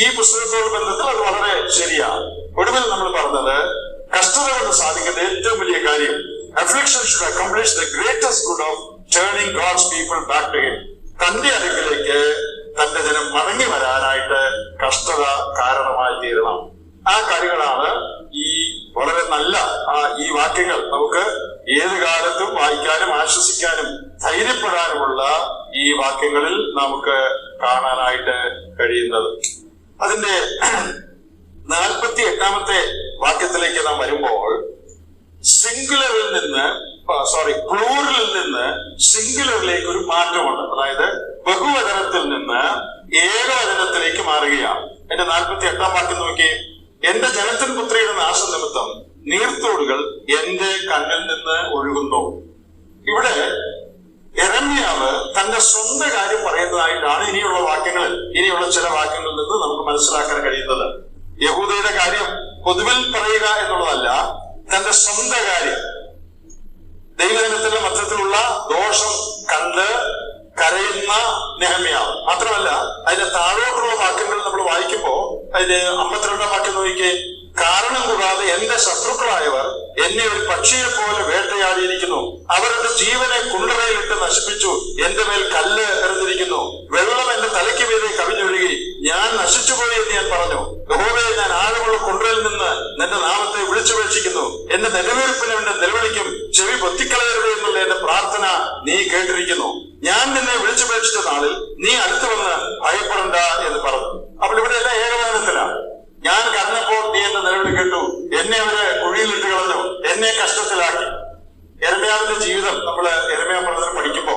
ഈ പുസ്തകത്തോട് ബന്ധത്തിൽ അത് വളരെ ശരിയാണ്. ഒടുവിൽ നമ്മൾ പറഞ്ഞത്, കഷ്ടത കൊണ്ട് സാധിക്കുന്ന ഏറ്റവും വലിയ കാര്യം, affliction should accomplish the greatest good of turning God's people back to him. തന്റെ അടുക്കിലേക്ക് തന്റെ ജനം മടങ്ങി വരാനായിട്ട് കഷ്ടത കാരണമായി തീരണം. ആ കാര്യങ്ങളാണ് ഈ വളരെ നല്ല ഈ വാക്യങ്ങൾ നമുക്ക് ഏത് കാലത്തും വായിക്കാനും ആശ്വസിക്കാനും ധൈര്യപ്പെടാനുമുള്ള ഈ വാക്യങ്ങളിൽ നമുക്ക് കാണാനായിട്ട് കഴിയുന്നത്. അതിന്റെ 48-ാമത്തെ വാക്യത്തിലേക്ക് നാം വരുമ്പോൾ, സിംഗുലറിൽ നിന്ന് പ്ലൂറലിൽ നിന്ന് സിംഗുലറിലേക്ക് ഒരു മാറ്റമുണ്ട്. അതായത് ബഹുവചനത്തിൽ നിന്ന് ഏകവചനത്തിലേക്ക് മാറുകയാണ്. എന്റെ 48-ാം വാക്യം നോക്കി, എന്റെ ജനത്തിൻ പുത്രിയുടെ നാശം നിമിത്തം നീർത്തോടുകൾ എന്റെ കണ്ണിൽ നിന്ന് ഒഴുകുന്നു. ഇവിടെ യെരമ്യാവ് തന്റെ സ്വന്തം കാര്യം പറയുന്നതായിട്ടാണ് ഇനിയുള്ള ചില വാക്യങ്ങളിൽ നിന്ന് നമുക്ക് മനസ്സിലാക്കാൻ കഴിയുന്നത്. യഹൂദയുടെ കാര്യം പൊതുവിൽ പറയുക എന്നുള്ളതല്ല, തന്റെ സ്വന്തം കാര്യം, ദൈവജനത്തിന്റെ മധ്യത്തിലുള്ള ദോഷം കണ്ട് കരയുന്ന നെഹമ്യാവ്. മാത്രമല്ല, അതിന്റെ താഴോട്ടുള്ള വാക്യങ്ങൾ നമ്മൾ വായിക്കുമ്പോ അതിന്റെ 52-ാം വാക്യം നോക്കിക്കേ, കാരണം കൂടാതെ എന്റെ ശത്രുക്കളായവർ എന്നെ ഒരു പക്ഷിയെ പോലെ വേട്ടയാടിയിരിക്കുന്നു. അവർ എന്റെ ജീവനെ കുണ്ടറയിലിട്ട് നശിപ്പിച്ചു. എന്റെ മേൽ കല്ല് എറിഞ്ഞിരിക്കുന്നു. വെള്ളം എന്റെ തലയ്ക്ക് മീതെ കവിഞ്ഞൊഴുകി. ഞാൻ നശിച്ചുപോയി എന്ന് ഞാൻ പറഞ്ഞു. യഹോവേ, ഞാൻ ആഴമുള്ള കുണ്ടറയിൽ നിന്ന് നിന്റെ നാമത്തെ വിളിച്ചുപേക്ഷിക്കുന്നു. എന്റെ നെടുവീർപ്പിനും എന്റെ നിലവിളിക്കും ചെവി പൊത്തിക്കളയരുത് എന്നുള്ള എന്റെ പ്രാർത്ഥന നീ കേട്ടിരിക്കുന്നു. ഞാൻ നിന്നെ വിളിച്ചുപേക്ഷിച്ച നാളിൽ നീ അടുത്തു വന്ന് ഭയപ്പെടണ്ട എന്ന് പറഞ്ഞു. അപ്പോൾ ഇവിടെ എല്ലാം ഏകവചനത്തിലാണ്. ഞാൻ കരഞ്ഞപ്പോൾ നീ എന്റെ നിലവിളി കേട്ടു. എന്നെ അവര് കുഴിയിലിട്ട് കളഞ്ഞു. എന്നെ കഷ്ടത്തിലാക്കി. യെരമ്യാവിന്റെ ജീവിതം നമ്മൾ യെരമ്യാ പ്രവചനം പഠിക്കുമ്പോ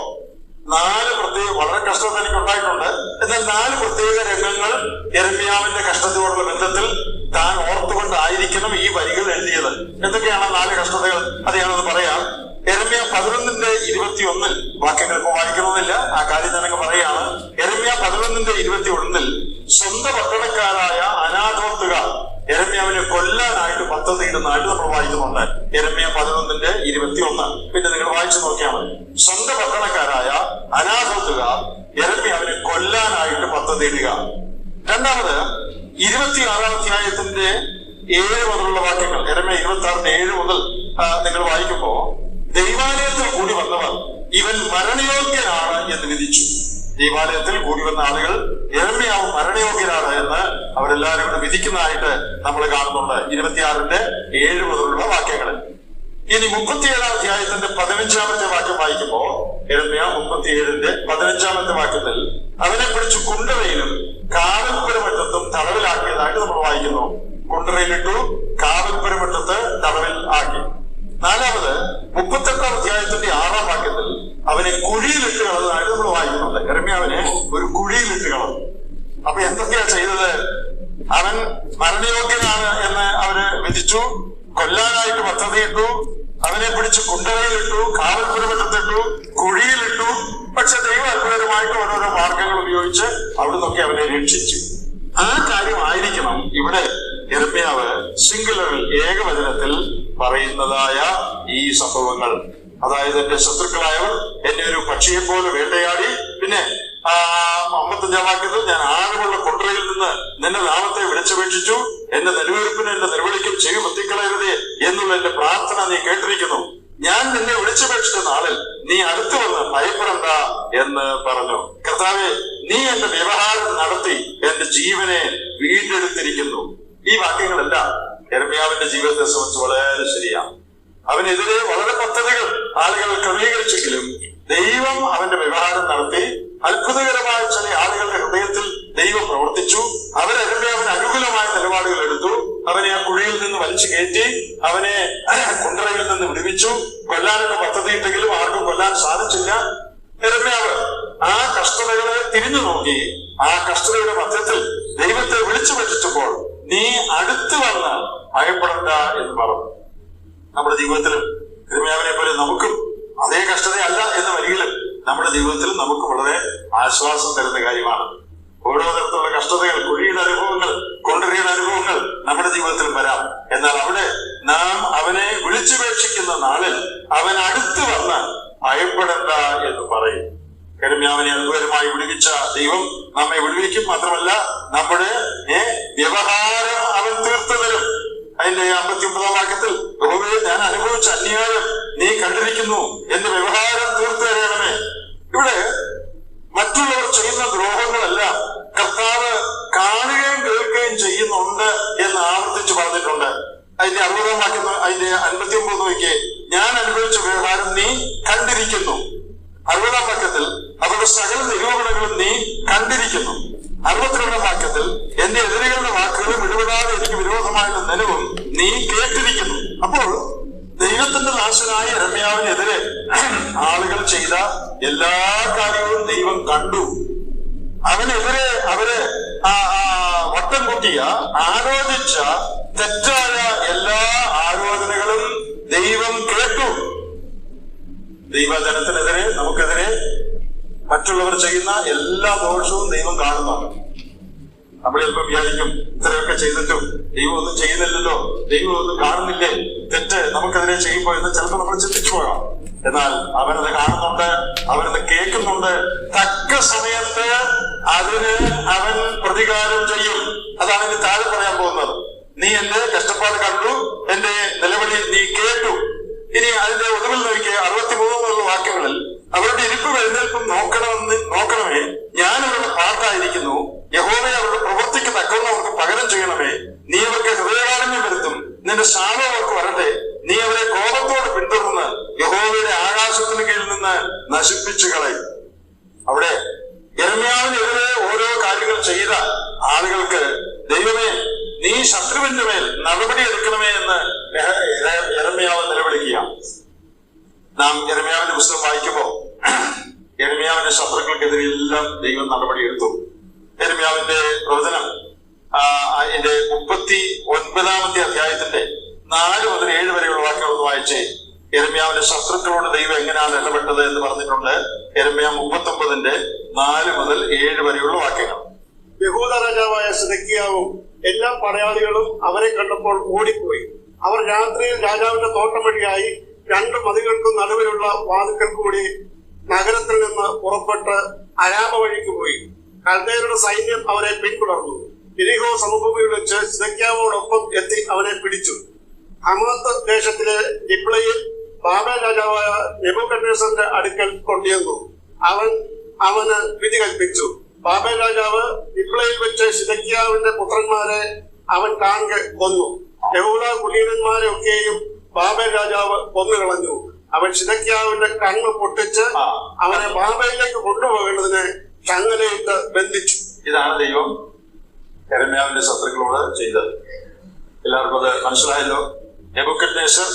4 വളരെ കഷ്ടത്തിൽ എനിക്ക് ഉണ്ടായിട്ടുണ്ട്. എന്നാൽ 4 പ്രത്യേക രംഗങ്ങൾ യെരമ്യാവിന്റെ കഷ്ടതയോടുള്ള ബന്ധത്തിൽ താൻ ഓർത്തുകൊണ്ടായിരിക്കണം ഈ വരികൾ എഴുതിയത്. എന്തൊക്കെയാണ് 4 കഷ്ടതകൾ? അത് ഞാനത് പറയാം. യെരമ്യാ 11:21 വാക്യങ്ങൾ ഇപ്പൊ വായിക്കണമെന്നില്ല, ആ കാര്യം ഞാനങ്ങ് പറയാണ്. യെരമ്യാ 11:21 സ്വന്തം പട്ടണക്കാരായ അനാഥോത്തുകാർ യെരമ്യാവിനെ കൊല്ലാനായിട്ട് പദ്ധതി ഇടുന്നതായിട്ട് നമ്മൾ വായിക്കുന്നുണ്ട്. യെരമ്യാ 11:21. പിന്നെ നിങ്ങൾ വായിച്ചു നോക്കിയാൽ മതി. സ്വന്തം പട്ടണക്കാരായ അനാഥോത്തുകാർ യെരമ്യാവിനെ കൊല്ലാനായിട്ട് പദ്ധതി ഇടുക. രണ്ടാമത് 26-ാം അധ്യായത്തിന്റെ 7 മുതലുള്ള വാക്യങ്ങൾ, യെരമ്യാ 26-7 മുതൽ നിങ്ങൾ വായിക്കുമ്പോ, ദൈവാലയത്തിൽ കൂടി വന്നവർ ഇവൻ മരണയോഗ്യനാണ് എന്ന് വിധിച്ചു. ദൈവാലയത്തിൽ കൂടി വന്ന ആളുകൾ യെരമ്യാവ് മരണയോഗ്യനാണ് എന്ന് അവരെല്ലാവരും കൂടെ വിധിക്കുന്നതായിട്ട് നമ്മൾ കാണുന്നുണ്ട് 26-7 മുതലുള്ള വാക്യങ്ങളിൽ. ഇനി 37-ാം അധ്യായത്തിന്റെ 15-ാമത്തെ വാക്യം വായിക്കുമ്പോ, യെരമ്യാ 37-15 വാക്യത്തിൽ അവനെ പിടിച്ചു കുണ്ടറയിലും കാവൽപ്പുരമറ്റത്തും തടവിലാക്കിയതായിട്ട് നമ്മൾ വായിക്കുന്നു. കുണ്ടറയിലിട്ടു, കാവൽപ്പുരമറ്റത്ത് തടവിൽ ആക്കി. 4-ാമത് 38-ാം അധ്യായത്തിന്റെ 6-ാം വാക്യത്തിൽ അവനെ കുഴിയിലിട്ട് കളഞ്ഞതായിട്ട് നമ്മൾ വായിക്കുന്നുണ്ട്. യെരമ്യാവിനെ ഒരു കുഴിയിലിട്ട് കളഞ്ഞു. അപ്പൊ എന്തൊക്കെയാ ചെയ്തത്? അവൻ മരണയോഗ്യനാണ് എന്ന് അവര് വിധിച്ചു, കൊല്ലാനായിട്ട് പദ്ധതിയിട്ടു, അവനെ പിടിച്ച് കുണ്ടറയിലിട്ടു, കാവൽപ്പുരമറ്റത്തിട്ടു, കുഴിയിലിട്ടു. പക്ഷെ ദൈവം അത്ഭുതകരമായിട്ട് ഓരോരോ മാർഗങ്ങൾ ഉപയോഗിച്ച് അവിടുന്നൊക്കെ അവനെ രക്ഷിച്ചു. ആ കാര്യമായിരിക്കണം ഇവിടെ യെരമ്യാവ് സിംഗുലറിൽ ഏകവചനത്തിൽ പറയുന്നതായ ഈ സംഭവങ്ങൾ. അതായത് എന്റെ ശത്രുക്കളായവർ എന്നെ ഒരു പക്ഷിയെ പോലെ വേട്ടയാടി. പിന്നെ 55-ാം വാക്യത്തിൽ ഞാൻ ആഴമുള്ള കുണ്ടറയിൽ നിന്ന് നിന്റെ നാമത്തെ വിളിച്ചപേക്ഷിച്ചു. എന്റെ നെടുവീർപ്പിനും എന്റെ നിലവിളിക്കും ചെവി പൊത്തിക്കളയരുതേ എന്നുള്ള എന്റെ പ്രാർത്ഥന നീ കേട്ടിരിക്കുന്നു. ഞാൻ നിന്നെ വിളിച്ചപേക്ഷിച്ച നാളിൽ നീ അടുത്തു വന്ന് ഭയപ്പെടണ്ട എന്ന് പറഞ്ഞു. കർത്താവേ, നീ എന്റെ വ്യവഹാരം നടത്തി എന്റെ ജീവനെ വീണ്ടെടുത്തിരിക്കുന്നു. ഈ വാക്യങ്ങളെല്ലാം യെരമ്യാവിന്റെ ജീവിതത്തെ സംബന്ധിച്ച് വളരെ ശരിയാണ്. അവനെതിരെ വളരെ പദ്ധതികൾ ആളുകൾ ക്രമീകരിച്ചെങ്കിലും ദൈവം അവന്റെ വ്യവഹാരം നടത്തി. അത്ഭുതകരമായ ചില ആളുകളുടെ ഹൃദയത്തിൽ ദൈവം പ്രവർത്തിച്ചു. അവർ യെരമ്യാവിന് അനുകൂലമായ നിലപാടുകൾ എടുത്തു. അവനെ ആ കുഴിയിൽ നിന്ന് വലിച്ചു കയറ്റി, അവനെ കുണ്ടറയിൽ നിന്ന് വിടുവിച്ചു. കൊല്ലാനൊക്കെ പദ്ധതിയിട്ടെങ്കിലും ആർക്കും കൊല്ലാൻ സാധിച്ചില്ല. യെരമ്യാവ് ആ കഷ്ടതകളെ തിരിഞ്ഞു നോക്കി ആ കഷ്ടതയുടെ മധ്യത്തിൽ ദൈവത്തെ വിളിച്ചു പറ്റിച്ചപ്പോൾ നീ അടുത്ത് വന്ന് ഭയപ്പെടണ്ട എന്ന് പറഞ്ഞു. നമ്മുടെ ജീവിതത്തിലും യിരെമ്യാവിനെ പോലെ നമുക്കും അതേ കഷ്ടതയല്ല എന്ന് വരികിലും നമ്മുടെ ജീവിതത്തിൽ നമുക്ക് വളരെ ആശ്വാസം തരുന്ന കാര്യമാണ്. ഓരോ തരത്തിലുള്ള കഷ്ടതകൾ, കുഴിയുടെ അനുഭവങ്ങൾ, കൊണ്ടറിയുടെ അനുഭവങ്ങൾ നമ്മുടെ ജീവിതത്തിൽ വരാം. എന്നാൽ അവിടെ നാം അവനെ വിളിച്ചുപേക്ഷിക്കുന്ന നാളിൽ അവൻ അടുത്ത് വന്ന് ഭയപ്പെടണ്ട എന്ന് പറയും. യിരെമ്യാവിനെ അത്ഭുതകരമായി വിടുവിച്ച ദൈവം നമ്മെ വിടുവിക്കും. മാത്രമല്ല നമ്മുടെ വ്യവഹാരം അവൻ തീർത്തു തരും. അതിന്റെ 59-ാം വാക്യത്തിൽ യഹോവേ, ഞാൻ അനുഭവിച്ച അന്യായം നീ കണ്ടിരിക്കുന്നു, എന്റെ വ്യവഹാരം തീർത്തു തരണമേ. ഇവിടെ മറ്റുള്ളവർ ചെയ്യുന്ന ദ്രോഹങ്ങളെല്ലാം കർത്താവ് കാണുകയും കേൾക്കുകയും ചെയ്യുന്നുണ്ട് എന്ന് ആവർത്തിച്ച് പറഞ്ഞിട്ടുണ്ട്. അതിന്റെ 60-ാം വാക്യം, അതിന്റെ 59 നോക്കിയേ, ഞാൻ അനുഭവിച്ച വ്യവഹാരം നീ കണ്ടിരിക്കുന്നു. 60-ാം വാക്യത്തിൽ അവരുടെ സകല നിരൂപണങ്ങളും നീ കണ്ടിരിക്കുന്നു. 62-ാം വാക്യത്തിൽ എന്റെ എതിരികളുടെ വാക്കുകളും ഇടപെടാതെ എനിക്ക് വിരോധമായുള്ള നിലവും നീ കേട്ടിരിക്കുന്നു. അപ്പോൾ ദൈവത്തിന്റെ ദാസനായ യിരെമ്യാവിനെതിരെ ആളുകൾ ചെയ്ത എല്ലാ കാര്യവും ദൈവം കണ്ടു. അവനെതിരെ അവര് വട്ടം കുട്ടിയ ആലോചിച്ച തെറ്റായ എല്ലാ ആലോചനകളും ദൈവം കേട്ടു. ദൈവജനത്തിനെതിരെ, നമുക്കെതിരെ മറ്റുള്ളവർ ചെയ്യുന്ന എല്ലാ ദോഷവും ദൈവം കാണുന്നതാണ്. നമ്മൾ ചിലപ്പോൾ വിചാരിക്കും, ഇത്രയൊക്കെ ചെയ്തിട്ടും ദൈവം ഒന്നും ചെയ്യുന്നില്ലല്ലോ, ദൈവം ഒന്നും കാണുന്നില്ലേ, തെറ്റ് നമുക്കെതിരെ ചെയ്യുമ്പോ എന്ന് ചിലപ്പോൾ നമ്മൾ ചിന്തിച്ചു പോകാം. എന്നാൽ അവനത് കാണുന്നുണ്ട്, അവനത് കേൾക്കുന്നുണ്ട്. തക്ക സമയത്ത് അതിന് അവൻ പ്രതികാരം ചെയ്യും. അതാണ് ഇനി താഴെ പറയാൻ പോകുന്നത്. നീ എന്റെ കഷ്ടപ്പാട് കണ്ടു, എന്റെ നിലവിളി നീ കേട്ടു. ഇനി അതിന്റെ ഒടുവിൽ നോക്കിയ 63 വാക്യങ്ങളിൽ അവരുടെ ഇരിപ്പ് എഴുന്നേൽപ്പും നോക്കണമേ, ഞാൻ അവരുടെ പാട്ടായിരിക്കുന്നു. യഹോവയെ അവരുടെ പ്രവൃത്തിക്ക് തക്കവണ്ണം അവർക്ക് പകരം ചെയ്യണമേ. നീ അവർക്ക് ഹൃദയകാരുണ്യം വരുത്തും, നിന്റെ ശാപം അവർക്ക് വരട്ടെ. നീ അവരെ കോപത്തോട് പിന്തുടർന്ന് യഹോവയുടെ ആകാശത്തിന് കീഴിൽ നിന്ന് നശിപ്പിച്ചു കളയും. അവിടെ യിരെമ്യാവിനെതിരെ ഓരോ കാര്യങ്ങൾ ചെയ്ത ആളുകൾക്ക് ദൈവമേ, നീ ശത്രുവിന്റെ മേൽ നടപടി എടുക്കണമേ എന്ന് യിരെമ്യാവ് നിലവിളിക്കുക. നാം യിരെമ്യാവിന്റെ പുസ്തകം വായിക്കുമ്പോ യിരെമ്യാവിന്റെ ശത്രുക്കൾക്കെതിരെ എല്ലാം ദൈവം നടപടിയെടുത്തു. യിരെമ്യാവിന്റെ പ്രവചനം അതിന്റെ 39-ാമത്തെ അധ്യായത്തിന്റെ 4 മുതൽ 7 വരെയുള്ള വാക്യങ്ങൾ ഒന്ന് വായിച്ചേ. യിരെമ്യാവിന്റെ ശത്രുക്കളോട് ദൈവം എങ്ങനെയാണ് ഇടപെട്ടത് എന്ന് പറഞ്ഞിട്ടുണ്ട്. യിരെമ്യാവ് 39-ന്റെ 4 മുതൽ 7 വരെയുള്ള വാക്യങ്ങൾ. യഹൂദ രാജാവായ സിദെക്കീയാവും എല്ലാ പടയാളികളും അവരെ കണ്ടപ്പോൾ ഓടിപ്പോയി. അവർ രാത്രിയിൽ രാജാവിന്റെ തോട്ടം വഴിയായി 2 മതിലുകൾക്കും നടുവിലുള്ള വാതിൽക്കൽ കൂടി നഗരത്തിൽ നിന്ന് പുറപ്പെട്ട് അരാമ വഴിക്ക് പോയി. കൽദയരുടെ സൈന്യം അവരെ പിന്തുടർന്നു. യെരിഹോ സമഭൂമിയിൽ വെച്ച് സിദെക്കീയാവോടൊപ്പം എത്തി അവനെ പിടിച്ചു. ഹമാത്ത് ദേശത്തിലെ രിബ്ലയിൽ ബാബേൽ രാജാവായ നെബൂഖദ്നേസറിന്റെ അടുക്കൽ കൊണ്ടുവന്നു. അവന് വിധി കൽപ്പിച്ചു. ബാബേൽ രാജാവ് രിബ്ലയിൽ വെച്ച് സിദെക്കീയാവിന്റെ പുത്രന്മാരെ അവൻ കാണെ കൊന്നു. യഹൂദ കുലീനന്മാരെ ഒക്കെയും ബാബേൽ രാജാവ് കൊന്നുകളഞ്ഞു. അവൻ സിദെക്കീയാവിന്റെ കണ്ണ് പൊട്ടിച്ച് അവനെ ബാബേലിലേക്ക് കൊണ്ടുപോകേണ്ടതിന് ചങ്ങലയിട്ട് ബന്ധിച്ചു. ഇതാണ് ദൈവം യിരെമ്യാവിന്റെ ശത്രുക്കളോട് ചെയ്തത്. എല്ലാവർക്കും അത് മനസ്സിലായല്ലോ. നെബൂഖദ്നേസർ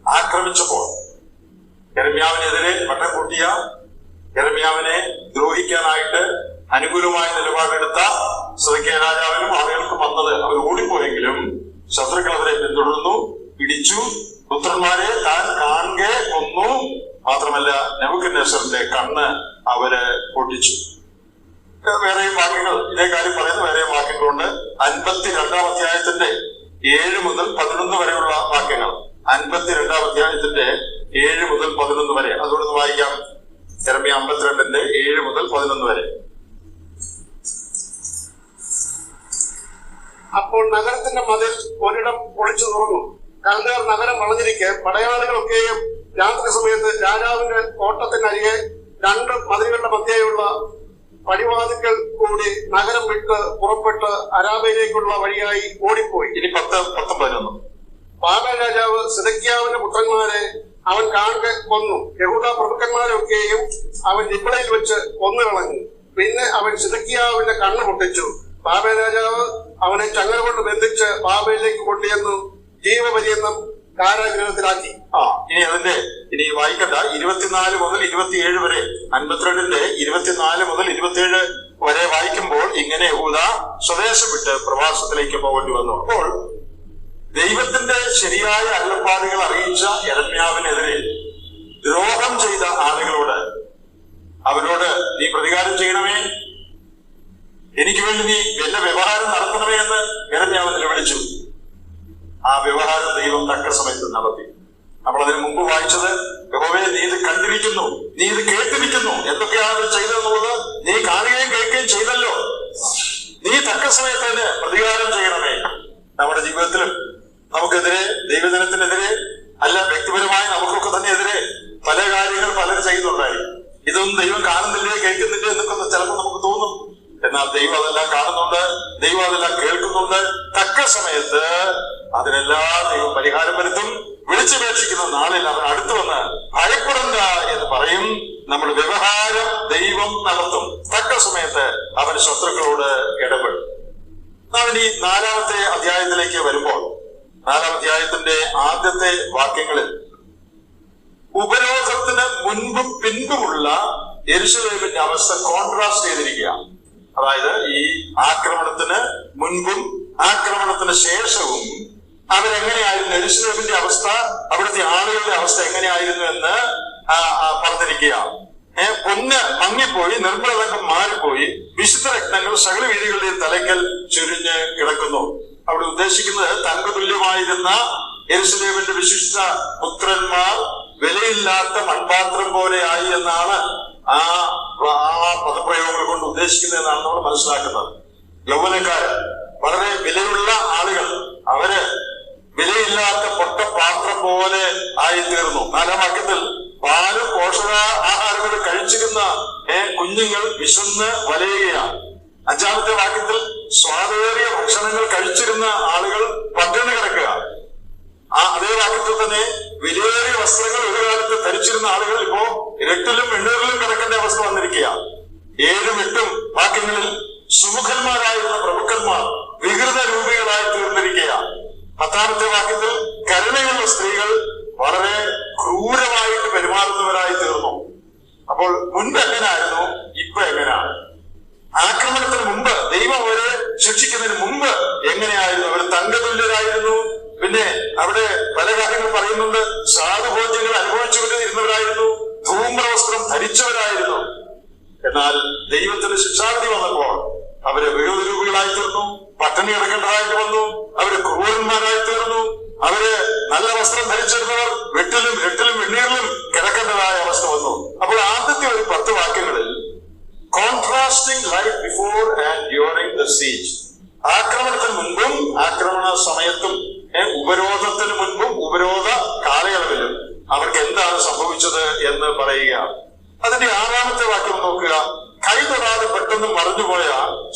ആക്രമിച്ചപ്പോൾ യിരെമ്യാവിനെതിരെ വട്ടം കൂട്ടിയ, യിരെമ്യാവിനെ ദ്രോഹിക്കാനായിട്ട് അനുകൂലമായ നിലപാടെടുത്ത സിദെക്കീയ രാജാവിനും ആളുകൾക്കും വന്നത് അവർ ഓടിപ്പോയെങ്കിലും ശത്രുക്കൾ അവരെ പിന്തുടർന്നു, പിടിച്ചു. പുത്രന്മാരെ താൻ കാണെ കൊന്നു. മാത്രമല്ല നെബൂഖദ്നേസറിന്റെ കണ്ണ് അവര് പൊട്ടിച്ചു. വേറെയും വാക്യങ്ങൾ ഇതേ കാര്യം പറയുന്ന വേറെയും വാക്യങ്ങളുണ്ട്. 52-ാം അധ്യായത്തിന്റെ 7 മുതൽ 11 വരെയുള്ള വാക്യങ്ങൾ. 52-ാം അധ്യായത്തിന്റെ 7 മുതൽ 11 വരെ അതുകൊണ്ട് വായിക്കാം. യിരെമ്യാവ് 52-ന്റെ 7 മുതൽ 11 വരെ. അപ്പോൾ നഗരത്തിന്റെ മതിൽ ഒരിടം പൊളിച്ചു തുറന്നു. കൽദയർ നഗരം വളഞ്ഞിരിക്കെ പടയാളികളൊക്കെയും രാത്രി സമയത്ത് രാജാവിന്റെ കോട്ടത്തിനരികെ 2 മതിലുകളുടെ മധ്യേയുള്ള പടിവാതിക്കൽ കൂടി നഗരം വിട്ട് പുറപ്പെട്ട് അരാബയിലേക്കുള്ള വഴിയായി ഓടിപ്പോയി. ഇനി 10-11. ബാബേൽ രാജാവ് സിദെക്കീയാവിന്റെ പുത്രന്മാരെ അവൻ കാണെ കൊന്നു. യഹൂദ പ്രഭുക്കന്മാരൊക്കെയും അവൻ രിബ്ലയിൽ വെച്ച് കൊന്നുകളഞ്ഞു. പിന്നെ അവൻ സിദെക്കീയാവിന്റെ കണ്ണ് പൊട്ടിച്ചു. ബാബേൽ രാജാവ് അവനെ ചങ്ങല കൊണ്ട് ബന്ധിച്ച് ബാബേലിലേക്ക് കൊണ്ടുവന്നു ജീവപര്യന്തം കാരാഗൃഹത്തിലാക്കി. ഇനി വായിക്കണ്ട. 24 മുതൽ 27 വരെ, 52 24 മുതൽ 27 വരെ വായിക്കുമ്പോൾ ഇങ്ങനെ യഹൂദ സ്വദേശം വിട്ട് പ്രവാസത്തിലേക്ക് പോകേണ്ടി വന്നു. അപ്പോൾ ദൈവത്തിന്റെ ശരിയായ അരുളപ്പാടുകൾ അറിയിച്ച യെരമ്യാവിനെതിരെ ദ്രോഹം ചെയ്ത ആളുകളോട് അവരോട് നീ പ്രതികാരം ചെയ്യണമേ, എനിക്ക് വേണ്ടി നീ വല്ല വ്യവഹാരം നടത്തണമേ എന്ന് യെരമ്യാവ് നിലവിളിച്ചു. ആ വ്യവഹാരം ദൈവം തക്ക സമയത്ത് നടത്തി. നമ്മളതിന് മുമ്പ് വായിച്ചത്, യഹോവേ നീ ഇത് കണ്ടിരിക്കുന്നു, നീ ഇത് കേട്ടിരിക്കുന്നു, എന്തൊക്കെയാണ് അവർ ചെയ്തതെന്നുള്ളത് നീ കാണുകയും കേൾക്കുകയും ചെയ്തല്ലോ, നീ തക്ക സമയത്ത് പ്രതികാരം ചെയ്യണമേ. നമ്മുടെ ജീവിതത്തിലും നമുക്കെതിരെ, ദൈവജനത്തിനെതിരെ, അല്ല വ്യക്തിപരമായി നമുക്കൊക്കെ തന്നെ എതിരെ പല കാര്യങ്ങൾ പലരും ചെയ്യുന്നുണ്ടായി. ഇതൊന്നും ദൈവം കാണുന്നില്ലേ, കേൾക്കുന്നില്ലേ എന്നൊക്കെ ചിലപ്പോൾ നമുക്ക് തോന്നും. എന്നാൽ ദൈവം അതെല്ലാം കാണുന്നുണ്ട്, ദൈവം അതെല്ലാം കേൾക്കുന്നുണ്ട്. തക്ക സമയത്ത് അതിനെല്ലാം ദൈവം പരിഹാരം വരുത്തും. വിളിച്ചപേക്ഷിക്കുന്ന നാളിൽ അവൻ അടുത്തു വന്ന് ഭയപ്പെടണ്ട എന്ന് പറയും. നമ്മുടെ വ്യവഹാരം ദൈവം നടത്തും. തക്ക സമയത്ത് അവൻ ശത്രുക്കളോട് ഇടപെടും. നാം ഇനി 4-ാമത്തെ അധ്യായത്തിലേക്ക് വരുമ്പോൾ, 4-ാം അധ്യായത്തിന്റെ ആദ്യത്തെ വാക്യങ്ങളിൽ ഉപരോധത്തിന് മുൻപും പിൻപുമുള്ള യെരൂശലേമിന്റെ അവസ്ഥ കോൺട്രാസ്റ്റ് ചെയ്തിരിക്കുക. അതായത് ഈ ആക്രമണത്തിന് മുൻപും ആക്രമണത്തിന് ശേഷവും അവരെങ്ങനെയായിരുന്നു, യെരൂശലേമിന്റെ അവസ്ഥ, അവിടുത്തെ ആളുകളുടെ അവസ്ഥ എങ്ങനെയായിരുന്നു എന്ന് പറഞ്ഞിരിക്കുക. പൊന്ന് മങ്ങിപ്പോയി, നിർമ്മലതക്കം മാറിപ്പോയി, വിശുദ്ധ രത്നങ്ങൾ സകല വീടുകളുടെയും തലയ്ക്കൽ ചുരിഞ്ഞ് കിടക്കുന്നു. അവിടെ ഉദ്ദേശിക്കുന്നത് തങ്കതുല്യമായിരുന്ന യെരൂശലേമിന്റെ വിശിഷ്ട പുത്രന്മാർ വിലയില്ലാത്ത മൺപാത്രം പോലെ ആയി എന്നാണ് ആ പദപ്രയോഗങ്ങൾ കൊണ്ട് ഉദ്ദേശിക്കുന്നത് എന്നാണ് നമ്മൾ മനസ്സിലാക്കുന്നത്. യൗവനക്കാര്, വളരെ വിലയുള്ള ആളുകൾ, അവര് വിലയില്ലാത്ത പൊട്ടപാത്രം പോലെ ആയിത്തീർന്നു. 4-ാം വാക്യത്തിൽ പാലും പോഷകാഹാരങ്ങൾ കഴിച്ചിരുന്ന കുഞ്ഞുങ്ങൾ വിശന്ന് വലയുകയാണ്. 5-ാമത്തെ വാക്യത്തിൽ സ്വാദേറിയ ഭക്ഷണങ്ങൾ കഴിച്ചിരുന്ന ആളുകൾ പട്ടിണി കിടക്കുക. അതേ വാക്യത്തിൽ തന്നെ വിലയേറിയ വസ്ത്രങ്ങൾ ഒരു കാലത്ത് ധരിച്ചിരുന്ന ആളുകൾ ഇപ്പോ ഇരട്ടിലും വെണ്ണീറിലും കിടക്കേണ്ട അവസ്ഥ വന്നിരിക്കുക. 7ഉം 8ഉം വാക്യങ്ങളിൽ സുമുഖന്മാരായിരുന്ന പ്രഭുക്കന്മാർ വികൃത രൂപികളായി തീർന്നിരിക്കുക. 10-ാമത്തെ വാക്യത്തിൽ കരുണയുള്ള സ്ത്രീകൾ വളരെ ക്രൂരമായിട്ട് പെരുമാറുന്നവരായി തീർന്നു. അപ്പോൾ മുൻപ് എങ്ങനെയായിരുന്നു, ഇപ്പൊ എങ്ങനെയാണ്? ആക്രമണത്തിന് മുമ്പ്, ദൈവം അവരെ ശിക്ഷിക്കുന്നതിന് മുമ്പ് എങ്ങനെയായിരുന്നു? അവർ തങ്കതുല്യരായിരുന്നു. പിന്നെ അവിടെ പല കാര്യങ്ങൾ പറയുന്നുണ്ട്. സാധുഭോജ്യങ്ങൾ അനുഭവിച്ചുകൊണ്ടിരുന്നവരായിരുന്നു, ധൂമ്രവസ്ത്രം ധരിച്ചവരായിരുന്നു. എന്നാൽ ദൈവത്തിന്റെ ശിക്ഷാവിധി വന്നപ്പോൾ അവര് വിരോധരൂപികളായി തീർന്നു, പട്ടിണി കിടക്കേണ്ടതായിട്ട് വന്നു, അവര് ക്രൂരന്മാരായി തീർന്നു. അവര് നല്ല വസ്ത്രം ധരിച്ചിരുന്നവർ വെട്ടിലും വെണ്ണീറിലും കിടക്കേണ്ടതായ അവസ്ഥ വന്നു. അപ്പോൾ ആദ്യത്തെ ഒരു 10 വാക്യങ്ങളിൽ contrasting life before and during the siege, ആക്രമണത്തിന് മുൻപും ആക്രമണ സമയത്തും ഉപരോധത്തിന് മുൻപും ഉപരോധ കാലയളവിലും അവർക്ക് എന്താണ് സംഭവിച്ചത് എന്ന് പറയുകയാണ്. അതിന്റെ 6-ാമത്തെ വാക്യം നോക്കുക. കൈ തൊടാതെ പെട്ടെന്ന് മറിഞ്ഞുപോയ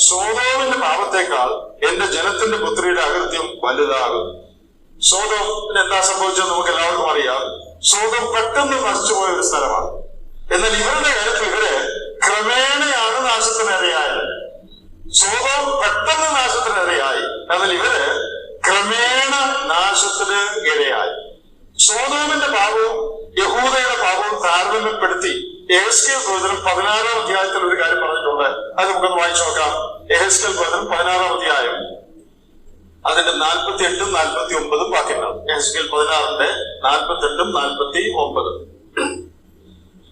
സോദോമിന്റെ പാപത്തേക്കാൾ എന്റെ ജനത്തിന്റെ പുത്രിയുടെ അകൃത്യം വലുതാകും. സോദോമിന് എന്താ സംഭവിച്ചത് നമുക്ക് എല്ലാവർക്കും അറിയാം. സോദോം പെട്ടെന്ന് നശിച്ചുപോയ ഒരു സ്ഥലമാണ്. എന്നാൽ ഇവരുടെ കാര്യത്തിൽ ഇവര് ക്രമേണയാണ് നാശത്തിനിരയായത്. സോദോം പെട്ടെന്ന് നാശത്തിനിരയായി, എന്നാൽ ഇവര് ക്രമേണ നാശത്തിന് ഇരയായി. സോദോമിന്റെ പാപവും യഹൂദയുടെ പാപവും താരതമ്യപ്പെടുത്തി യെഹെസ്കേൽ പ്രവചനം 16-ാം അധ്യായത്തിൽ ഒരു കാര്യം പറഞ്ഞിട്ടുണ്ട്. അത് നമുക്കൊന്ന് വായിച്ചു നോക്കാം. യെഹെസ്കേൽ പ്രവചനം 16-ാം അധ്യായം, അതിന്റെ 48ഉം 49ഉം വാക്യങ്ങൾ. യെഹെസ്കേൽ 16-ന്റെ 48ഉം 49ഉം.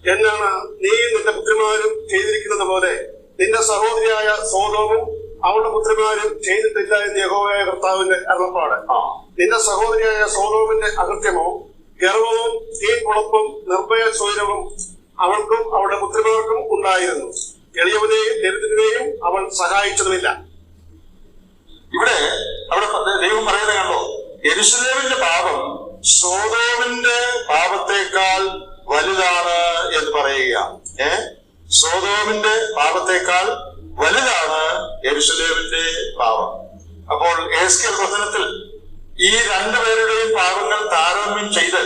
എന്നാണ് നീ നിന്റെ പുത്രിമാരും ചെയ്തിരിക്കുന്നത് പോലെ നിന്റെ സഹോദരിയായ സോദോമും അവളുടെ പുത്രിമാരും ചെയ്തിട്ടില്ല എന്ന് യഹോവയായ കർത്താവിന്റെ അരുളപ്പാട്. നിന്റെ സഹോദരിയായ സോദോമിന്റെ അകൃത്യമോ ഗർവവും തീക്കുളപ്പും നിർഭയ സ്വൈരവും അവൾക്കും അവളുടെ പുത്രിമാർക്കും ഉണ്ടായിരുന്നു. എളിയവനെയും ദരിദ്രനെയും അവൻ സഹായിച്ചതുമില്ല. ഇവിടെ ദൈവം പറയുന്നത് കണ്ടോ, യെരൂശലേമിന്റെ പാപം സോദോമിന്റെ പാപത്തേക്കാൾ വലുതാണ് എന്ന് പറയുക. സോദോമിന്റെ പാപത്തേക്കാൾ വലുതാണ് യെരൂശലേമിന്റെ പാപം. അപ്പോൾ യെഹെസ്കേൽ വചനത്തിൽ ഈ 2 പേരുടെയും പാപങ്ങൾ താരതമ്യം ചെയ്ത്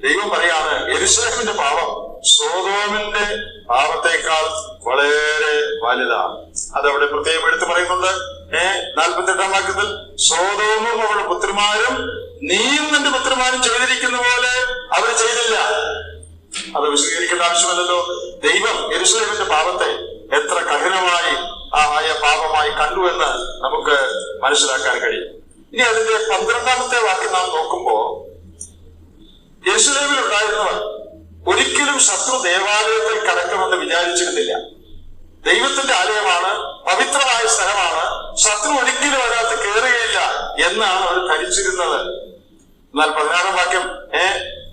ദൈവം പറയാണ്, യെരൂശലേമിന്റെ പാപം സോദോമിന്റെ പാപത്തേക്കാൾ വളരെ വലുതാണ്. അതവിടെ പ്രത്യേകം എടുത്തു പറയുന്നുണ്ട്. 48-ാം വാക്യത്തിൽ സോദോമും അവരുടെ പുത്രിമാരും നീയും നിന്റെ പുത്രിമാരും ചെയ്തിരിക്കുന്ന പോലെ അവർ ചെയ്തില്ല. അത് വിശദീകരിക്കേണ്ട ആവശ്യമല്ലല്ലോ. ദൈവം യെരൂശലേമിന്റെ പാപത്തെ എത്ര കഠിനമായി ആയ പാപമായി കണ്ടു എന്ന് നമുക്ക് മനസ്സിലാക്കാൻ കഴിയും. ഇനി അതിന്റെ 12-ാമത്തെ വാക്യം നാം നോക്കുമ്പോ, യെരൂശലേമിൽ ഉണ്ടായിരുന്നവർ ഒരിക്കലും ശത്രു ദേവാലയത്തിൽ കടക്കുമെന്ന് വിചാരിച്ചിരുന്നില്ല. ദൈവത്തിന്റെ ആലയമാണ്, പവിത്രമായ സ്ഥലമാണ്, ശത്രു ഒരിക്കലും അതിനകത്ത് കയറുകയില്ല എന്നാണ് അവർ ധരിച്ചിരുന്നത്. എന്നാൽ 16-ാം വാക്യം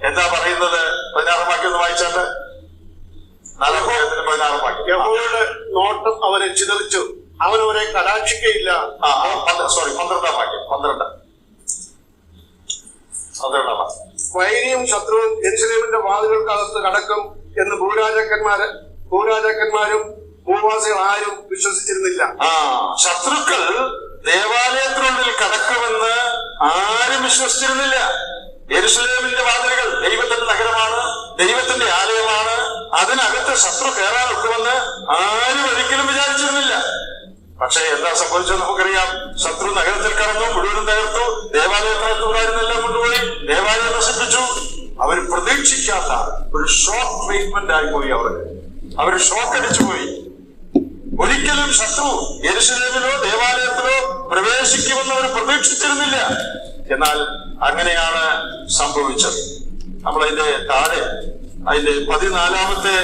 എന്താ പറയുന്നത്? 16-ാം വാക്യം ഒന്ന് വായിച്ചാട്ട്. 16-ാം വാക്യം. യഹോവയുടെ നോട്ടം അവരെ ചിതറിച്ചു, അവനവരെ കടാക്ഷിക്കയില്ല. 12-ാം വാക്യം. 12-ാം വാക്യം. വൈരിയും ശത്രുവും യെരൂശലേമിന്റെ വാതിലുകൾക്കകത്ത് കടക്കും എന്ന് ഭൂരാജാക്കന്മാരും ഭൂവാസികൾ ആരും വിശ്വസിച്ചിരുന്നില്ല. ശത്രുക്കൾ ദേവാലയത്തിനുള്ളിൽ കടക്കുമെന്ന് ആരും വിശ്വസിച്ചിരുന്നില്ല. യെരൂശലേമിന്റെ വാതിലുകൾ ദൈവത്തിന്റെ നഗരമാണ്, ദൈവത്തിന്റെ ആലയമാണ്. അതിനകത്ത് ശത്രു കയറാൻ ഒക്കുമെന്ന് ആരും ഒരിക്കലും വിചാരിച്ചിരുന്നില്ല. പക്ഷെ എന്താ സംഭവിച്ചത് നമുക്കറിയാം. ശത്രു നഗരത്തിൽ കടന്നു, മുഴുവനും തകർത്തു, ദേവാലയത്തിനകത്തുണ്ടായിരുന്നെല്ലാം കൊണ്ടുപോയി, ദേവാലയം നശിപ്പിച്ചു. അവർ പ്രതീക്ഷിക്കാത്ത ഒരു ഷോക്ക് ട്രീറ്റ്മെന്റ് ആയിപ്പോയി. അവർ ഷോക്ക് അടിച്ചുപോയി. ഒരിക്കലും ശത്രു യെരൂശലേമിലോ ദേവാലയത്തിലോ പ്രവേശിക്കുമെന്ന് അവർ പ്രതീക്ഷിച്ചിരുന്നില്ല. എന്നാൽ അങ്ങനെയാണ് സംഭവിച്ചത്. നമ്മളതിന്റെ താഴെ അതിന്റെ 14-ാമത്തെ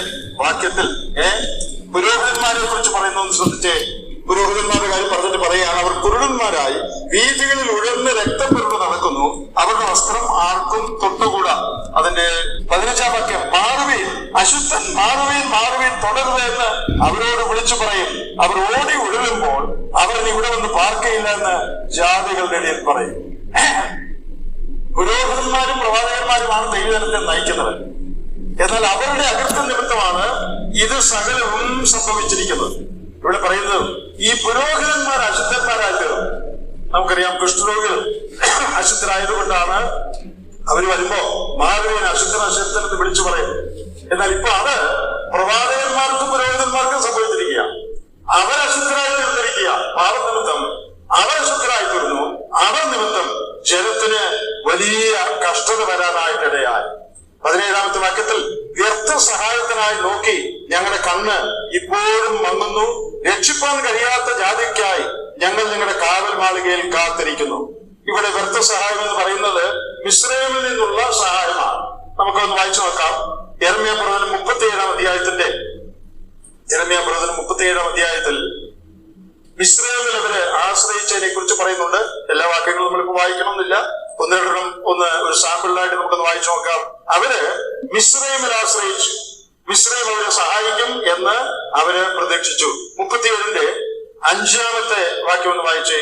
വാക്യത്തിൽ പുരോഹിതന്മാരെ കുറിച്ച് പറയുന്നതെന്ന് ശ്രദ്ധിച്ചേ. പുരോഹിതന്മാരുടെ കാര്യം പറഞ്ഞിട്ട് പറയുകയാണ്, അവർ കുരുടന്മാരായി വീഥികളിൽ ഉഴന്ന് രക്തപ്പെട്ട് നടക്കുന്നു, അവരുടെ വസ്ത്രം ആർക്കും തൊട്ടുകൂടാ. അതിന്റെ 15-ാം വാക്യം, മാറുവീൻ അശുദ്ധൻ, മാറുവീൻ മാറുവീൻ തുടരുത് എന്ന് അവരോട് വിളിച്ചു പറയും. അവർ ഓടി ഉഴലുമ്പോൾ അവർ ഇവിടെ വന്ന് പാർക്കയില്ല എന്ന് ജാതികളുടെ ഇടയിൽ പറയും. പുരോഹിതന്മാരും പ്രവാചകന്മാരുമാണ് ദൈവജനത്തെ നയിക്കുന്നവർ. എന്നാൽ അവരുടെ അകൃത്യ നിമിത്തമാണ് ഇത് സകലവും സംഭവിച്ചിരിക്കുന്നത്. ഇവിടെ പറയുന്നത് ഈ പുരോഹിതന്മാർ അശുദ്ധന്മാരായി തീർന്നു. നമുക്കറിയാം, കുഷ്ഠരോഗികൾ അശുദ്ധരായതുകൊണ്ടാണ് അവർ വരുമ്പോ മാറുവീൻ അശുദ്ധനെന്ന് വിളിച്ചു പറയും. എന്നാൽ ഇപ്പൊ അത് പ്രവാചകന്മാർക്കും പുരോഹിതന്മാർക്കും സംഭവിച്ചിരിക്കുക. അവരശുദ്ധരായി തീർന്നിരിക്കുക. പാപനിമിത്തം അവരശുദ്ധരായി തീർന്നു. അവർ നിമിത്തം ജനത്തിന് വലിയ കഷ്ടത വരാനായിട്ടിടയായി. 17-ാമത്തെ വാക്യത്തിൽ, വ്യർത്ഥ സഹായത്തിനായി നോക്കി ഞങ്ങളുടെ കണ്ണ് ഇപ്പോഴും മങ്ങുന്നു, രക്ഷിപ്പാൻ കഴിയാത്ത ജാതിക്കായി ഞങ്ങൾ നിങ്ങളുടെ കാവൽ മാളികയിൽ കാത്തിരിക്കുന്നു. ഇവിടെ വ്യർത്ഥ സഹായം എന്ന് പറയുന്നത് മിസ്രയീമിൽ നിന്നുള്ള സഹായമാണ്. നമുക്കൊന്ന് വായിച്ചു നോക്കാം. യിരെമ്യാ പ്രവചനം 37-ാം അധ്യായത്തിൽ മിസ്രയീമിൽ അവരെ ആശ്രയിച്ചതിനെ കുറിച്ച് പറയുന്നുണ്ട്. എല്ലാ വാക്യങ്ങളും നമ്മളിപ്പോ വായിക്കണമെന്നില്ല. ഒരു സാമ്പിളിനായിട്ട് നമുക്കൊന്ന് വായിച്ചു നോക്കാം. അവര് മിസ്രയീമിൽ ആശ്രയിച്ചു. മിസ്രയീം അവരെ സഹായിക്കും എന്ന് അവര് പ്രതീക്ഷിച്ചു. 37-ന്റെ 5-ാമത്തെ വാക്യം ഒന്ന് വായിച്ചേ.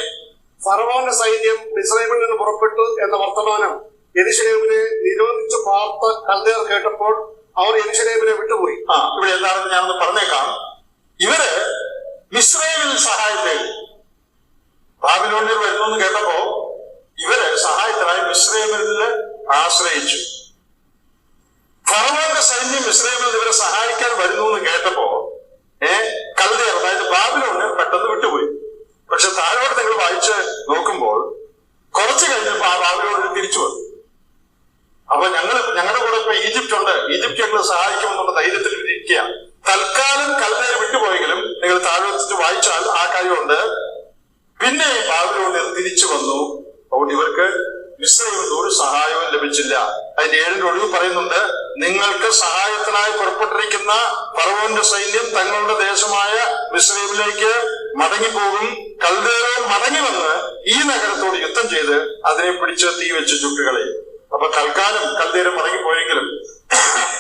ഫറവോന്റെ സൈന്യം മിസ്രയീമിൽ നിന്ന് പുറപ്പെട്ടു എന്ന വർത്തമാനം യെരൂശലേമിനെ നിരോധിച്ചു പാർത്ത കൽദയർ കേട്ടപ്പോൾ അവർ യെരൂശലേമിനെ വിട്ടുപോയി. ഇവിടെ എന്താണെന്ന് ഞാനൊന്ന് പറഞ്ഞേക്കാം. ഇവര് മിസ്രയീമിൽ സഹായം തേടി. ബാബിലോണിൽ വരുന്നു എന്ന് കേട്ടപ്പോ ഇവര് സഹായത്തിനായി മിസ്രയീമിൽ ആശ്രയിച്ചു. ഫറവോന്റെ സൈന്യം മിസ്രയീമിൽ ഇവരെ സഹായിക്കാൻ വരുന്നു എന്ന് കേട്ടപ്പോ കൽദയർ, അതായത് ബാബിലോണ് പെട്ടെന്ന് വിട്ടുപോയി. പക്ഷെ താഴോട്ട് നിങ്ങൾ വായിച്ച് നോക്കുമ്പോൾ കുറച്ച് കഴിഞ്ഞപ്പോ ആ ബാബിലോണ് തിരിച്ചു വന്നു. അപ്പൊ ഞങ്ങളുടെ കൂടെ ഇപ്പൊ ഈജിപ്റ്റ് ഉണ്ട്, ഈജിപ്റ്റ് ഞങ്ങൾ സഹായിക്കുമെന്നുള്ള ധൈര്യത്തിൽ ഇരിക്കുക. തൽക്കാലം കൽദയർ വിട്ടുപോയെങ്കിലും നിങ്ങൾ താഴോട്ട് വായിച്ചാൽ ആ കാര്യമുണ്ട്. പിന്നെ ബാബിലോണിൽ തിരിച്ചു വന്നു. അതുകൊണ്ട് ഇവർക്ക് മിസ്രയീമിൽ ഒരു സഹായവും ലഭിച്ചില്ല. അതിന്റെ 7-ന്റെ ഒടുവിൽ പറയുന്നുണ്ട്, നിങ്ങൾക്ക് സഹായത്തിനായി പുറപ്പെട്ടിരിക്കുന്ന ഫറവോന്റെ സൈന്യം തങ്ങളുടെ ദേശമായ മിസ്രയീമിലേക്ക് മടങ്ങിപ്പോകും. കൽദയരോ മടങ്ങി വന്ന് ഈ നഗരത്തോട് യുദ്ധം ചെയ്ത് അതിനെ പിടിച്ച് തീ വെച്ച് ചുട്ടുകളയും. അപ്പൊ തൽക്കാലം കൽദയര് മടങ്ങിപ്പോയെങ്കിലും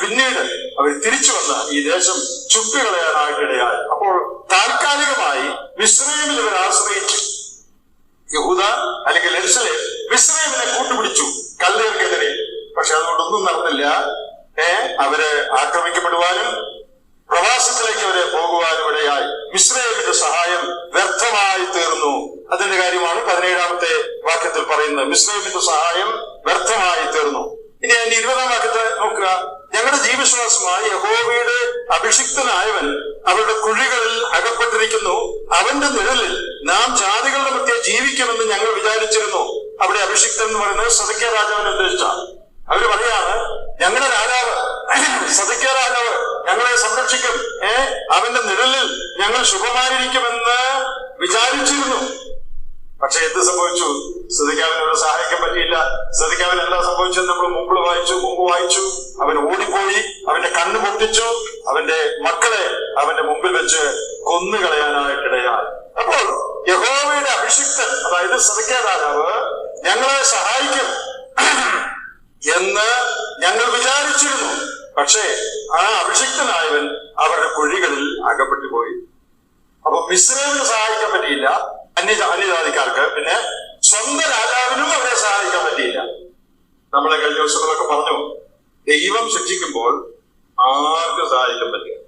പിന്നീട് അവർ തിരിച്ചു വന്ന് ഈ ദേശം ചുട്ടുകളയാനായിട്ടിടയായി. അപ്പോൾ താൽക്കാലികമായി മിസ്രയീമിൽ ഇവർ ആശ്രയിച്ചു. യഹൂദ അല്ലെങ്കിൽ യെരൂശലേം മിസ്രയീമിനെ കൂട്ടുപിടിച്ചു കൽദയർക്കെതിരെ. പക്ഷെ അതുകൊണ്ടൊന്നും നടന്നില്ല. അവര് ആക്രമിക്കപ്പെടുവാനും പ്രവാസത്തിലേക്ക് അവരെ പോകുവാനും ഇടയായി. മിസ്രയീമിന്റെ സഹായം വ്യർത്ഥമായി തീർന്നു. അതിന്റെ കാര്യമാണ് 17-ാമത്തെ വാക്യത്തിൽ പറയുന്നത്. മിസ്രയീമിന്റെ സഹായം വ്യർത്ഥമായി തീർന്നു. ഇനി അതിന്റെ 20-ാം വാക്യത്തെ നോക്കുക. ഞങ്ങളുടെ ജീവശ്വാസമായി യഹോവയുടെ അഭിഷിക്തനായവൻ അവരുടെ കുഴികളിൽ അകപ്പെട്ടിരിക്കുന്നു. അവന്റെ നിഴലിൽ നാം ജാതികളുടെ മധ്യേ ജീവിക്കുമെന്ന് ഞങ്ങൾ വിചാരിച്ചിരുന്നു. അവിടെ അഭിഷിക്തൻ എന്ന് പറയുന്നത് സിദെക്കീയ രാജാവിനെ ഉദ്ദേശിച്ചാണ്. അവര് പറയാണ്, ഞങ്ങളുടെ രാജാവ് സിദെക്കീയ രാജാവ് ഞങ്ങളെ സംരക്ഷിക്കും, അവന്റെ നിഴലിൽ ഞങ്ങൾ ശുഭമായിരിക്കുമെന്ന് വിചാരിച്ചിരുന്നു. പക്ഷെ എന്ത് സംഭവിച്ചു? സിദെക്കീയാവിനെ അവരെ സഹായിക്കാൻ പറ്റിയില്ല. സിദെക്കീയാവിന് എന്താ സംഭവിച്ചത് നമ്മൾ മുമ്പ് വായിച്ചു. അവൻ ഓടിപ്പോയി, അവന്റെ കണ്ണ് പൊട്ടിച്ചു, അവന്റെ മക്കളെ അവന്റെ മുമ്പിൽ വെച്ച് കൊന്നുകളയാനായിട്ടിടയായി. അപ്പോൾ യഹോവയുടെ അഭിഷിക്തൻ, അതായത് സിദെക്കീയ രാജാവ് ഞങ്ങളെ സഹായിക്കും എന്ന് ഞങ്ങൾ വിചാരിച്ചിരുന്നു. പക്ഷേ ആ അഭിഷിക്തനായവൻ അവരുടെ കുഴികളിൽ അകപ്പെട്ടു പോയി. അപ്പൊ മിസ്രൈമിന് സഹായിക്കാൻ പറ്റിയില്ല അന്യജാതിക്കാർക്ക്, പിന്നെ സ്വന്തം രാജാവിനും അവരെ സഹായിക്കാൻ പറ്റിയില്ല. നമ്മളെ കഴിഞ്ഞ ദിവസങ്ങളൊക്കെ പറഞ്ഞു, ദൈവം ശിക്ഷിക്കുമ്പോൾ ആർക്കും സഹായിക്കാൻ പറ്റില്ല.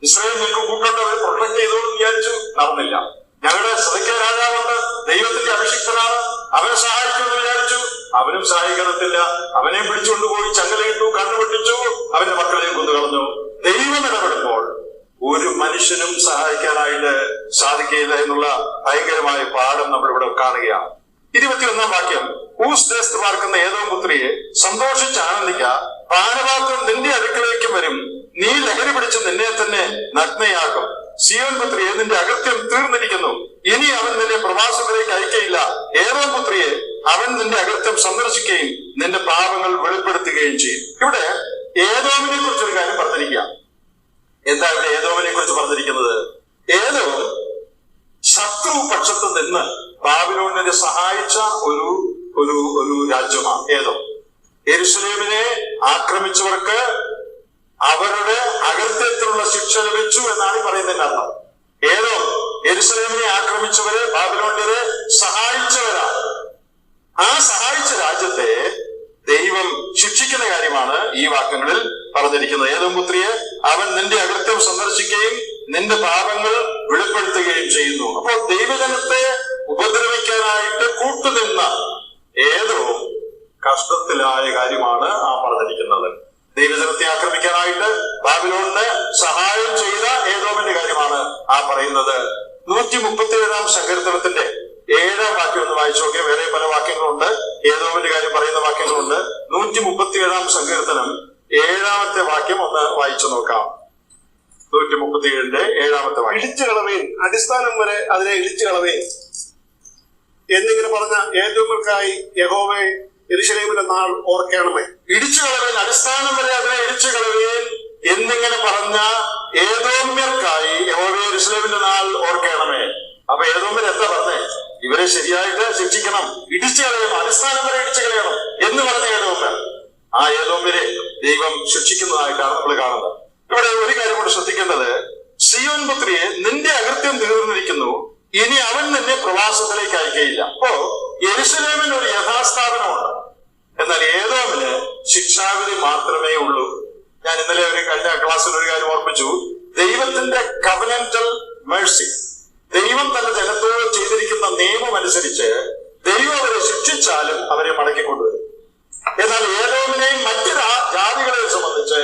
ഇസ്രായേൽ നിങ്ങൾക്ക് കൂട്ടുണ്ട്, അവർ പ്രൊട്ടക്ട് ചെയ്തോളൂ വിചാരിച്ചു, നടന്നില്ല. ഞങ്ങളുടെ സിദെക്കീയ രാജാവുണ്ട്, ദൈവത്തിന്റെ അഭിഷിക്തനാണ്, അവനെ സഹായിക്കുമെന്ന് വിചാരിച്ചു, അവനും സഹായിക്കത്തില്ല. അവനെ പിടിച്ചുകൊണ്ടുപോയി ചങ്ങലയിട്ടു, കണ്ണുപൊട്ടിച്ചു, അവന്റെ മക്കളെയും കൊന്നുകളഞ്ഞു. ദൈവം ഇടപെടുമ്പോൾ ഒരു മനുഷ്യനും സഹായിക്കാനായിട്ട് സാധിക്കില്ല എന്നുള്ള ഭയങ്കരമായ പാഠം നമ്മളിവിടെ കാണുകയാണ്. 21-ാം വാക്യം, ഊസ് ദേശത്ത് പാർക്കുന്ന ഏദോം പുത്രിയെ സന്തോഷിച്ച് ആനന്ദിക്ക, പാനപാത്രം നിന്റെ അടുക്കളയ്ക്ക് വരും, നീ ലഹരി പിടിച്ച് നിന്നെ തന്നെ നഗ്നയാക്കും. സിയോൻ പുത്രിയെ നിന്റെ അകൃത്യം തീർന്നിരിക്കുന്നു, ഇനി അവൻ നിന്നെ പ്രവാസത്തിലേക്ക് അയക്കയില്ല. ഏദോം പുത്രിയെ അവൻ നിന്റെ അകൃത്യം സന്ദർശിക്കുകയും നിന്റെ പാപങ്ങൾ വെളിപ്പെടുത്തുകയും ചെയ്യും. ഇവിടെ ഏദോമിനെ കുറിച്ചൊരു കാര്യം പറഞ്ഞിരിക്കുക. എന്താ ഇവിടെ ഏദോമിനെ കുറിച്ച് പറഞ്ഞിരിക്കുന്നത്? ഏദോം ശത്രു പക്ഷത്ത് നിന്ന് ബാബിലോണിനെ സഹായിച്ച ഒരു ഒരു ഒരു രാജ്യമാണ് ഏദോം. യെരൂശലേമിനെ ആക്രമിച്ചവർക്ക് അവരുടെ അകൃത്യത്തിലുള്ള ശിക്ഷ ലഭിച്ചു എന്നാണ് പറയുന്നതിന്റെ അർത്ഥം. ഏദോം യെരൂശലേമിനെ ആക്രമിച്ചവരെ, ബാബിലോണിനെ സഹായിച്ചവരാണ്. ആ സഹായിച്ച രാജ്യത്തെ ദൈവം ശിക്ഷിക്കുന്ന കാര്യമാണ് ഈ വാക്യങ്ങളിൽ പറഞ്ഞിരിക്കുന്നത്. ഏദോം പുത്രിയെ അവൻ നിന്റെ അകൃത്യം സന്ദർശിക്കുകയും നിന്റെ പാപങ്ങൾ വെളിപ്പെടുത്തുകയും ചെയ്യുന്നു. അപ്പോൾ ദൈവജനത്തെ ഉപദ്രവിക്കാനായിട്ട് കൂട്ടുനിന്ന ഏദോം കഷ്ടത്തിലായ കാര്യമാണ് ആ പറഞ്ഞിരിക്കുന്നത്. ദൈവജനത്തെ ആക്രമിക്കാനായിട്ട് ബാബിലോണിന് സഹായം ചെയ്ത ഏദോമിന്റെ കാര്യമാണ് ആ പറയുന്നത്. 137-ാം സങ്കീർത്തനത്തിന്റെ 7-ാം വാക്യം ഒന്ന് വായിച്ചു നോക്കിയ. വേറെ പല വാക്യങ്ങളുണ്ട്, ഏദോമിന്റെ കാര്യം പറയുന്ന വാക്യങ്ങളുണ്ട്. 137-ാം സങ്കീർത്തനം 7-ാമത്തെ വാക്യം ഒന്ന് വായിച്ചു നോക്കാം. 137-ന്റെ 7-ാമത്തെ വാക്യം. ഇടിച്ചു കളവേൻ, അടിസ്ഥാനം വരെ അതിനെ ഇടിച്ചു കളവേൻ എന്നിങ്ങനെ പറഞ്ഞ ഏദോമിൽക്കായി യഹോവേ യെരൂശലേമിന്റെ നാൾ ഓർക്കണമേ. ഇടിച്ചു കളവേൻ, അടിസ്ഥാനം വരെ അതിനെ ഇടിച്ചു കളവേൻ എന്നിങ്ങനെ പറഞ്ഞ ഏദോമ്യർക്കായി യഹോവേ യെരൂശലേമിന്റെ നാൾ ഓർക്കണമേ. അപ്പൊ ഏദോമ്യർ എന്താ പറഞ്ഞേ? ഇവരെ ശരിയായിട്ട് ശിക്ഷിക്കണം, ഇടിച്ചു കളയണം, അടിസ്ഥാനം വരെ ഇടിച്ചു കളയണം എന്ന് പറഞ്ഞ ഏദോമ്യർ. ആ ഏദോമ്യരെ ദൈവം ശിക്ഷിക്കുന്നതായിട്ടാണ് നമ്മൾ കാണുന്നത്. ഇവിടെ ഒരു കാര്യം കൂടെ ശ്രദ്ധിക്കേണ്ടത്, സിയോൻ പുത്രിയെ നിന്റെ അകൃത്യം തീർന്നിരിക്കുന്നു, ഇനി അവൻ നിന്നെ പ്രവാസത്തിലേക്ക് അയക്കയില്ല. അപ്പോ യെരൂശലേമിന് ഒരു യഥാസ്ഥാപനമുണ്ട്, എന്നാൽ ഏദോമിന് ശിക്ഷാവിധി മാത്രമേ ഉള്ളൂ. ഞാൻ ഇന്നലെ കഴിഞ്ഞ ക്ലാസ്സിൽ ഒരു കാര്യം ഓർമ്മിച്ചു. ദൈവത്തിന്റെ കവനന്റൽ മേഴ്സി, ദൈവം തന്റെ ജനത്തോട് ചെയ്തിരിക്കുന്ന നിയമം അനുസരിച്ച് ദൈവം അവരെ ശിക്ഷിച്ചാലും അവരെ മടക്കിക്കൊണ്ടുവരും. എന്നാൽ ഏദോമിനെയും മറ്റ് ജാതികളെ സംബന്ധിച്ച്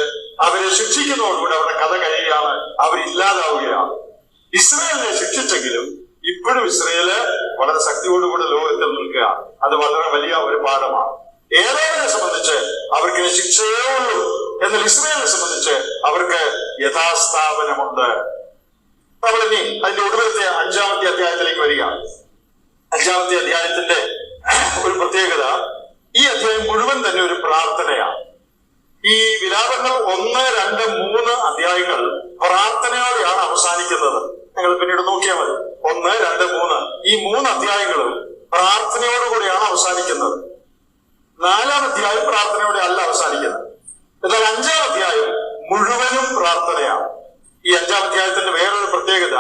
അവരെ ശിക്ഷിക്കുന്നതോടുകൂടി അവരുടെ കഥ കഴിയുകയാണ്, അവരില്ലാതാവുകയാണ്. ഇസ്രായേലിനെ ശിക്ഷിച്ചെങ്കിലും ഇപ്പോഴും ഇസ്രായേല് വളരെ ശക്തിയോടുകൂടി ലോകത്തിൽ നിൽക്കുക. അത് വളരെ വലിയ ഒരു പാഠമാണ്. ഏദോമിനെ സംബന്ധിച്ച് അവർക്ക് ശിക്ഷയേ ഉള്ളൂ, എന്നാൽ ഇസ്രായേലിനെ സംബന്ധിച്ച് അവർക്ക് യഥാസ്ഥാപനമുണ്ട്. നമ്മളിനി അതിന്റെ ഒടുവിലത്തെ 5-ാമത്തെ അധ്യായത്തിലേക്ക് വരിക. 5-ാമത്തെ അധ്യായത്തിന്റെ ഒരു പ്രത്യേകത, ഈ അധ്യായം മുഴുവൻ തന്നെ ഒരു പ്രാർത്ഥനയാണ്. ഈ വിലാപങ്ങൾ 1, 2, 3 അധ്യായങ്ങൾ പ്രാർത്ഥനയോടെയാണ് അവസാനിക്കുന്നത്. നിങ്ങൾ പിന്നീട് നോക്കിയാൽ മതി. 1, 2, 3 ഈ 3 അധ്യായങ്ങളും പ്രാർത്ഥനയോടുകൂടിയാണ് അവസാനിക്കുന്നത്. 4-ാം അധ്യായം പ്രാർത്ഥനയോടെ അല്ല അവസാനിക്കുന്നത്. എന്നാൽ 5-ാം അധ്യായം മുഴുവനും പ്രാർത്ഥനയാണ്. ഈ 5-ാം അധ്യായത്തിന്റെ വേറൊരു പ്രത്യേകത,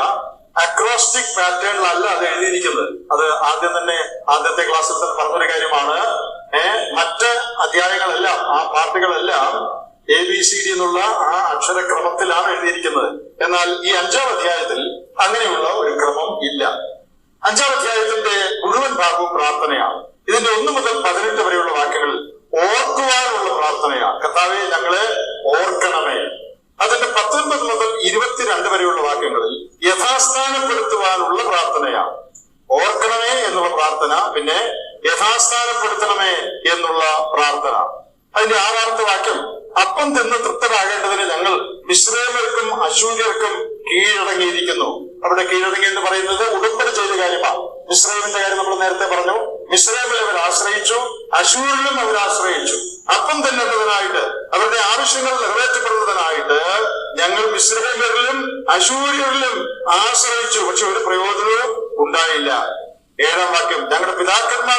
അക്രോസ്റ്റിക് പാറ്റേണിലല്ല അത് എഴുതിയിരിക്കുന്നത്. അത് ആദ്യത്തെ ക്ലാസ്സിൽ തന്നെ പറഞ്ഞൊരു കാര്യമാണ്. മറ്റ് അധ്യായങ്ങളെല്ലാം, ആ പാർട്ടുകളെല്ലാം ABCD എന്നുള്ള ആ അക്ഷരക്രമത്തിലാണ് എഴുതിയിരിക്കുന്നത്. എന്നാൽ ഈ 5-ാം അധ്യായത്തിൽ അങ്ങനെയുള്ള ഒരു ക്രമം ഇല്ല. 5-ാം അധ്യായത്തിന്റെ മുഴുവൻ ഭാഗവും പ്രാർത്ഥനയാണ്. ഇതിന്റെ 1 മുതൽ 18 വരെയുള്ള വാക്യങ്ങൾ ഓർക്കുവാനുള്ള പ്രാർത്ഥനയാണ്. കർത്താവേ ഞങ്ങളെ ഓർക്കണമേ. അതിന്റെ 19 22 വരെയുള്ള വാക്യങ്ങളിൽ യഥാസ്ഥാനപ്പെടുത്തുവാനുള്ള പ്രാർത്ഥനയാണ്. ഓർക്കണമേ എന്നുള്ള പ്രാർത്ഥന, പിന്നെ യഥാസ്ഥാനപ്പെടുത്തണമേ എന്നുള്ള പ്രാർത്ഥന. അതിന്റെ 6-ാമത്തെ വാക്യം, അപ്പം തിന്ന് തൃപ്തരാകേണ്ടതിന് ഞങ്ങൾ മിസ്രയീമ്യർക്കും അശൂര്യർക്കും കീഴടങ്ങിയിരിക്കുന്നു. അവിടെ കീഴടങ്ങി എന്ന് പറയുന്നത് ഉടമ്പടി ചെയ്ത കാര്യമാണ്. മിസ്രയീമിന്റെ കാര്യം നമ്മൾ നേരത്തെ പറഞ്ഞു. മിസ്രയീമിൽ അവർ ആശ്രയിച്ചു, അശൂരിലും അവർ ആശ്രയിച്ചു. അപ്പം തിന്നേണ്ടതിനായിട്ട്, അവരുടെ ആവശ്യങ്ങൾ നിറവേറ്റപ്പെടുന്നതിനായിട്ട് ഞങ്ങൾ മിസ്രയീമ്യരിലും അശൂര്യരിലും ആശ്രയിച്ചു. പക്ഷെ ഒരു പ്രയോജനവും ഉണ്ടായില്ല. 7-ാം വാക്യം, ഞങ്ങളുടെ പിതാക്കന്മാർ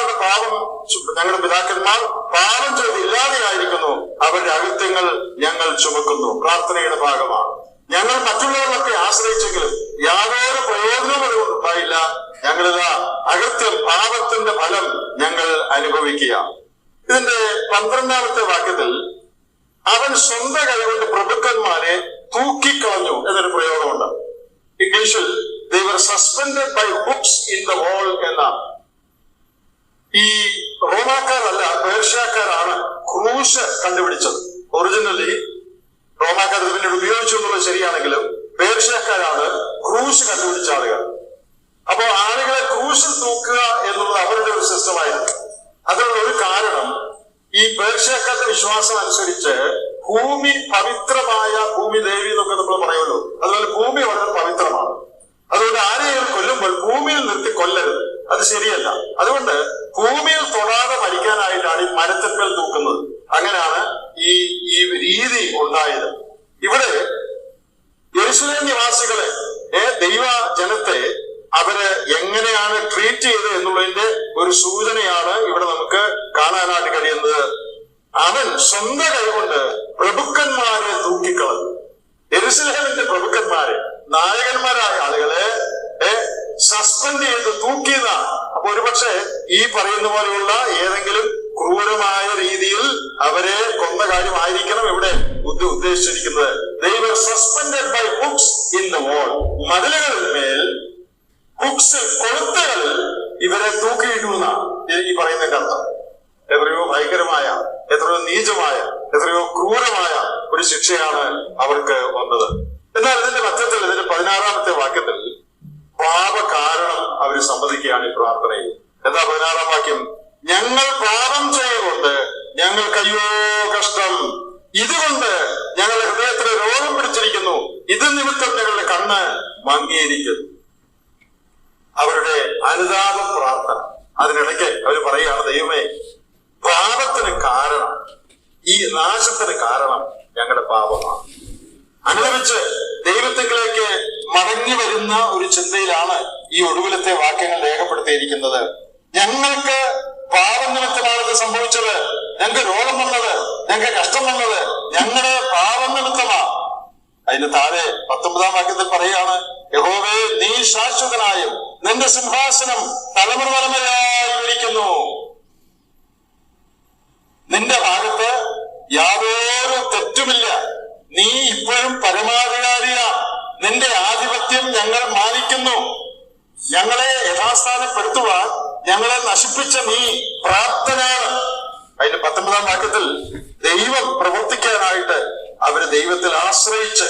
പാപം ചെയ്ത് ഇല്ലാതെയായിരിക്കുന്നു, അവരുടെ അകൃത്യങ്ങൾ ഞങ്ങൾ ചുമക്കുന്നു. പ്രാർത്ഥനയുടെ ഭാഗമാണ്. ഞങ്ങൾ മറ്റുള്ളവരൊക്കെ ആശ്രയിച്ചെങ്കിലും യാതൊരു പ്രയോജനവും അതുകൊണ്ടുണ്ടായില്ല. ഞങ്ങളിതാ അകൃത്യം, പാപത്തിന്റെ ഫലം ഞങ്ങൾ അനുഭവിക്കുക. ഇതിന്റെ 12-ാമത്തെ വാക്യത്തിൽ അവൻ സ്വന്തം കൈകൊണ്ട് പ്രഭുക്കന്മാരെ തൂക്കിക്കളഞ്ഞു എന്നൊരു പ്രയോഗമുണ്ട്. ഇംഗ്ലീഷിൽ they were suspended by hooks in the wall എന്നാണ്. ഈ റോമാക്കാരല്ല, പേർഷ്യക്കാരാണ് ക്രൂശ് കണ്ടുപിടിച്ചത്. ഒറിജിനലി റോമാക്കാർ പിന്നീട് ഉപയോഗിച്ചു എന്നുള്ളത് ശരിയാണെങ്കിലും പേർഷ്യക്കാരാണ് ക്രൂശ് കണ്ടുപിടിച്ച ആളുകൾ. അപ്പോ ആളുകളെ ക്രൂശിൽ തൂക്കുക എന്നുള്ളത് അവരുടെ ഒരു സിസ്റ്റമായിരുന്നു. അതിനുള്ള ഒരു കാരണം, ഈ പേർഷ്യക്കാരുടെ വിശ്വാസം അനുസരിച്ച് ഭൂമി പവിത്രമായ, ഭൂമി ദേവി എന്നൊക്കെ നമ്മൾ പറയുമല്ലോ, അതുപോലെ ഭൂമി വളരെ പവിത്രമാണ്. അതുകൊണ്ട് ആരെയും കൊല്ലുമ്പോൾ ഭൂമിയിൽ നിർത്തി കൊല്ലരുത്, അത് ശരിയല്ല. അതുകൊണ്ട് ഭൂമിയിൽ തൊടാതെ മരിക്കാനായിട്ടാണ് ഈ മരത്തിന്മേൽ തൂക്കുന്നത്. അങ്ങനെയാണ് ഈ രീതി ഉണ്ടായത്. ഇവിടെ യെരുശലേം നിവാസികളെ, ദൈവ ജനത്തെ അവര് എങ്ങനെയാണ് ട്രീറ്റ് ചെയ്തത് എന്നുള്ളതിന്റെ ഒരു സൂചനയാണ് ഇവിടെ നമുക്ക് കാണാനായിട്ട് കഴിയുന്നത്. അവൻ സ്വന്തം കൈകൊണ്ട് പ്രഭുക്കന്മാരെ തൂക്കിക്കളഞ്ഞു. യെരുശലേമിന്റെ പ്രഭുക്കന്മാരെ, നായകന്മാരായ ആളുകളെ സസ്പെൻഡ് ചെയ്ത് തൂക്കിയതാണ്. അപ്പൊ ഒരുപക്ഷെ ഈ പറയുന്ന പോലെയുള്ള ഏതെങ്കിലും ക്രൂരമായ രീതിയിൽ അവരെ കൊന്ന കാര്യമായിരിക്കണം ഇവിടെ ഉദ്ദേശിച്ചിരിക്കുന്നത്. They were suspended by hooks in the wall. മതിലുകളിന്മേൽ ഹുക്സിൽ, കൊളുത്തുകളിൽ ഇവരെ തൂക്കിയിട്ടുന്നാണ് ഈ പറയുന്നതിന്റെ അർത്ഥം. എത്രയോ ഭയങ്കരമായ, എത്രയോ നീചമായ, എത്രയോ ക്രൂരമായ ഒരു ശിക്ഷയാണ് അവർക്ക് വന്നത്. എന്നാൽ ഇതിന്റെ മധ്യത്തിൽ, ഇതിന്റെ 16-ാമത്തെ വാക്യത്തിൽ പാപ കാരണം അവർ സമ്മതിക്കുകയാണ് ഈ പ്രാർത്ഥനയിൽ. എന്താ 16-ാം വാക്യം? ഞങ്ങൾ പാപം ചെയ്തുകൊണ്ട് ഞങ്ങൾക്ക് അയ്യോ കഷ്ടം, ഇതുകൊണ്ട് ഞങ്ങളുടെ ഹൃദയത്തിന് രോഗം പിടിച്ചിരിക്കുന്നു, ഇത് നിമിത്തം ഞങ്ങളുടെ കണ്ണ് മങ്ങിയിരിക്കുന്നു. അവരുടെ അനുതാപ പ്രാർത്ഥന. അതിനിടയ്ക്ക് അവർ പറയുകയാണ്, ദൈവമേ, പാപത്തിന് കാരണം, ഈ നാശത്തിന് കാരണം ഞങ്ങളുടെ പാപമാണ്. അനുദപിച്ച് ദൈവത്തിലേക്ക് മടങ്ങി വരുന്ന ഒരു ചിന്തയിലാണ് ഈ ഒടുവിലത്തെ വാക്യങ്ങൾ രേഖപ്പെടുത്തിയിരിക്കുന്നത്. ഞങ്ങൾക്ക് പാപനിമിത്തമാണിത് സംഭവിച്ചത്, ഞങ്ങൾക്ക് രോഗം വന്നത്, ഞങ്ങൾക്ക് കഷ്ടം വന്നത് ഞങ്ങളുടെ പാപനിമിത്തമാണ്. അതിന് താഴെ 19-ാം വാക്യത്തിൽ പറയുകയാണ്, യഹോവേ, നീ ശാശ്വതനായും നിന്റെ സിംഹാസനം തലമുറ തലമുറയായി വിളിക്കുന്നു. നിന്റെ ഭാഗത്ത് യാതൊരു തെറ്റുമില്ല, നീ ഇപ്പോഴും പരമാധികാരിയാ, നിന്റെ ആധിപത്യം ഞങ്ങൾ മാനിക്കുന്നു. ഞങ്ങളെ യഥാസ്ഥാനപ്പെടുത്തുവാൻ ഞങ്ങളെ നശിപ്പിച്ച നീ പ്രാപ്തനാണ്. അതിന്റെ 19-ാം വാക്യത്തിൽ ദൈവം പ്രവർത്തിക്കാനായിട്ട് അവര് ദൈവത്തിൽ ആശ്രയിച്ച്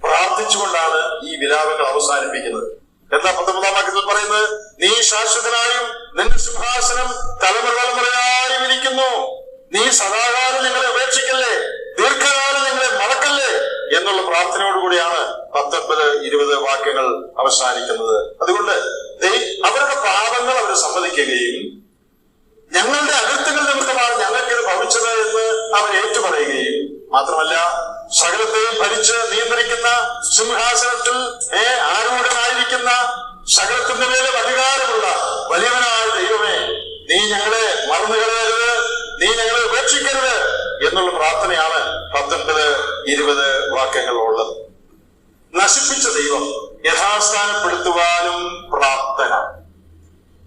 പ്രാർത്ഥിച്ചുകൊണ്ടാണ് ഈ വിലാപങ്ങൾ അവസാനിപ്പിക്കുന്നത്. എന്താ 19-ാം വാക്യത്തിൽ പറയുന്നത്? നീ ശാശ്വതനായും നിന്റെ സിംഹാസനം തലമുറ തലമുറയായി ഇരിക്കുന്നു. നീ സദാകാലം ഞങ്ങളെ ഉപേക്ഷിക്കല്ലേ, ദീർഘകാലം ഞങ്ങളെ മറക്കല്ലേ എന്നുള്ള പ്രാർത്ഥനയോടുകൂടിയാണ് 19-20 വാക്യങ്ങൾ അവസാനിക്കുന്നത്. അതുകൊണ്ട് അവരുടെ പാപങ്ങൾ അവർ സമ്മതിക്കുകയും ഞങ്ങളുടെ അകൃത്യങ്ങൾ നിമിത്തമാണ് ഞങ്ങൾക്കിത് ഭവിച്ചത് എന്ന് അവർ ഏറ്റുപറയുകയും മാത്രമല്ല, സകലത്തെയും ഭരിച്ച് നിയന്ത്രിക്കുന്ന സിംഹാസനത്തിൽ ആരൂഢനായിരിക്കുന്ന, സകലത്തിന്റെ മേലെ അധികാരമുള്ള വലിയവനായ ദൈവമേ, നീ ഞങ്ങളെ മറന്നുകളയരുത്, നീ ഞങ്ങളെ ഉപേക്ഷിക്കരുത് എന്നുള്ള പ്രാർത്ഥനയാണ് 19-20 വാക്യങ്ങളുള്ളത്. നശിപ്പിച്ച ദൈവം യഥാസ്ഥാനപ്പെടുത്തുവാനും പ്രാർത്ഥന.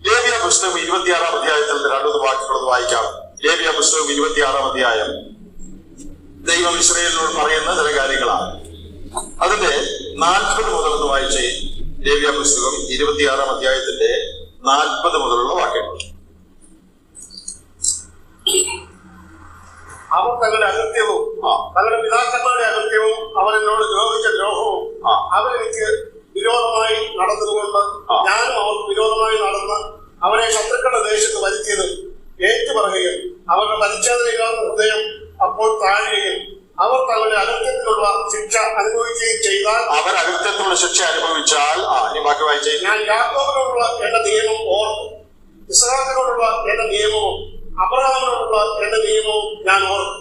ലേവ്യ പുസ്തകം 26-ാം അധ്യായത്തിൽ 2 വാക്യങ്ങളൊന്ന് വായിക്കാം. ലേവ്യ പുസ്തകം 26-ാം അധ്യായം ദൈവം ഇസ്രായേലിനോട് പറയുന്ന ചില കാര്യങ്ങളാണ്. അതിന്റെ 40 മുതൽ ഒന്ന് വായിച്ചേ. ലേവ്യ പുസ്തകം 26-ാം അധ്യായത്തിന്റെ 40 മുതലുള്ള വാക്യങ്ങൾ. അവർ തങ്ങളുടെ അകൃത്യവും തങ്ങളുടെ പിതാക്കന്മാരുടെ അകൃത്യവും അവർ എന്നോട് ദ്രോഹിച്ച ദ്രോഹവും ചെയ്താൽ, അവർ അകൃത്യത്തിലുള്ള ശിക്ഷ അനുഭവിച്ചാൽ, ഇനി ബാക്കി വായിച്ചേ. ഞാൻ യാക്കോബിനോടുള്ള എന്റെ നിയമം ഓർക്കും, ഇസ്രായേലിനോടുള്ള എന്റെ നിയമവും അബ്രഹാമിനോടുള്ള എന്റെ നിയമവും ഞാൻ ഓർക്കും,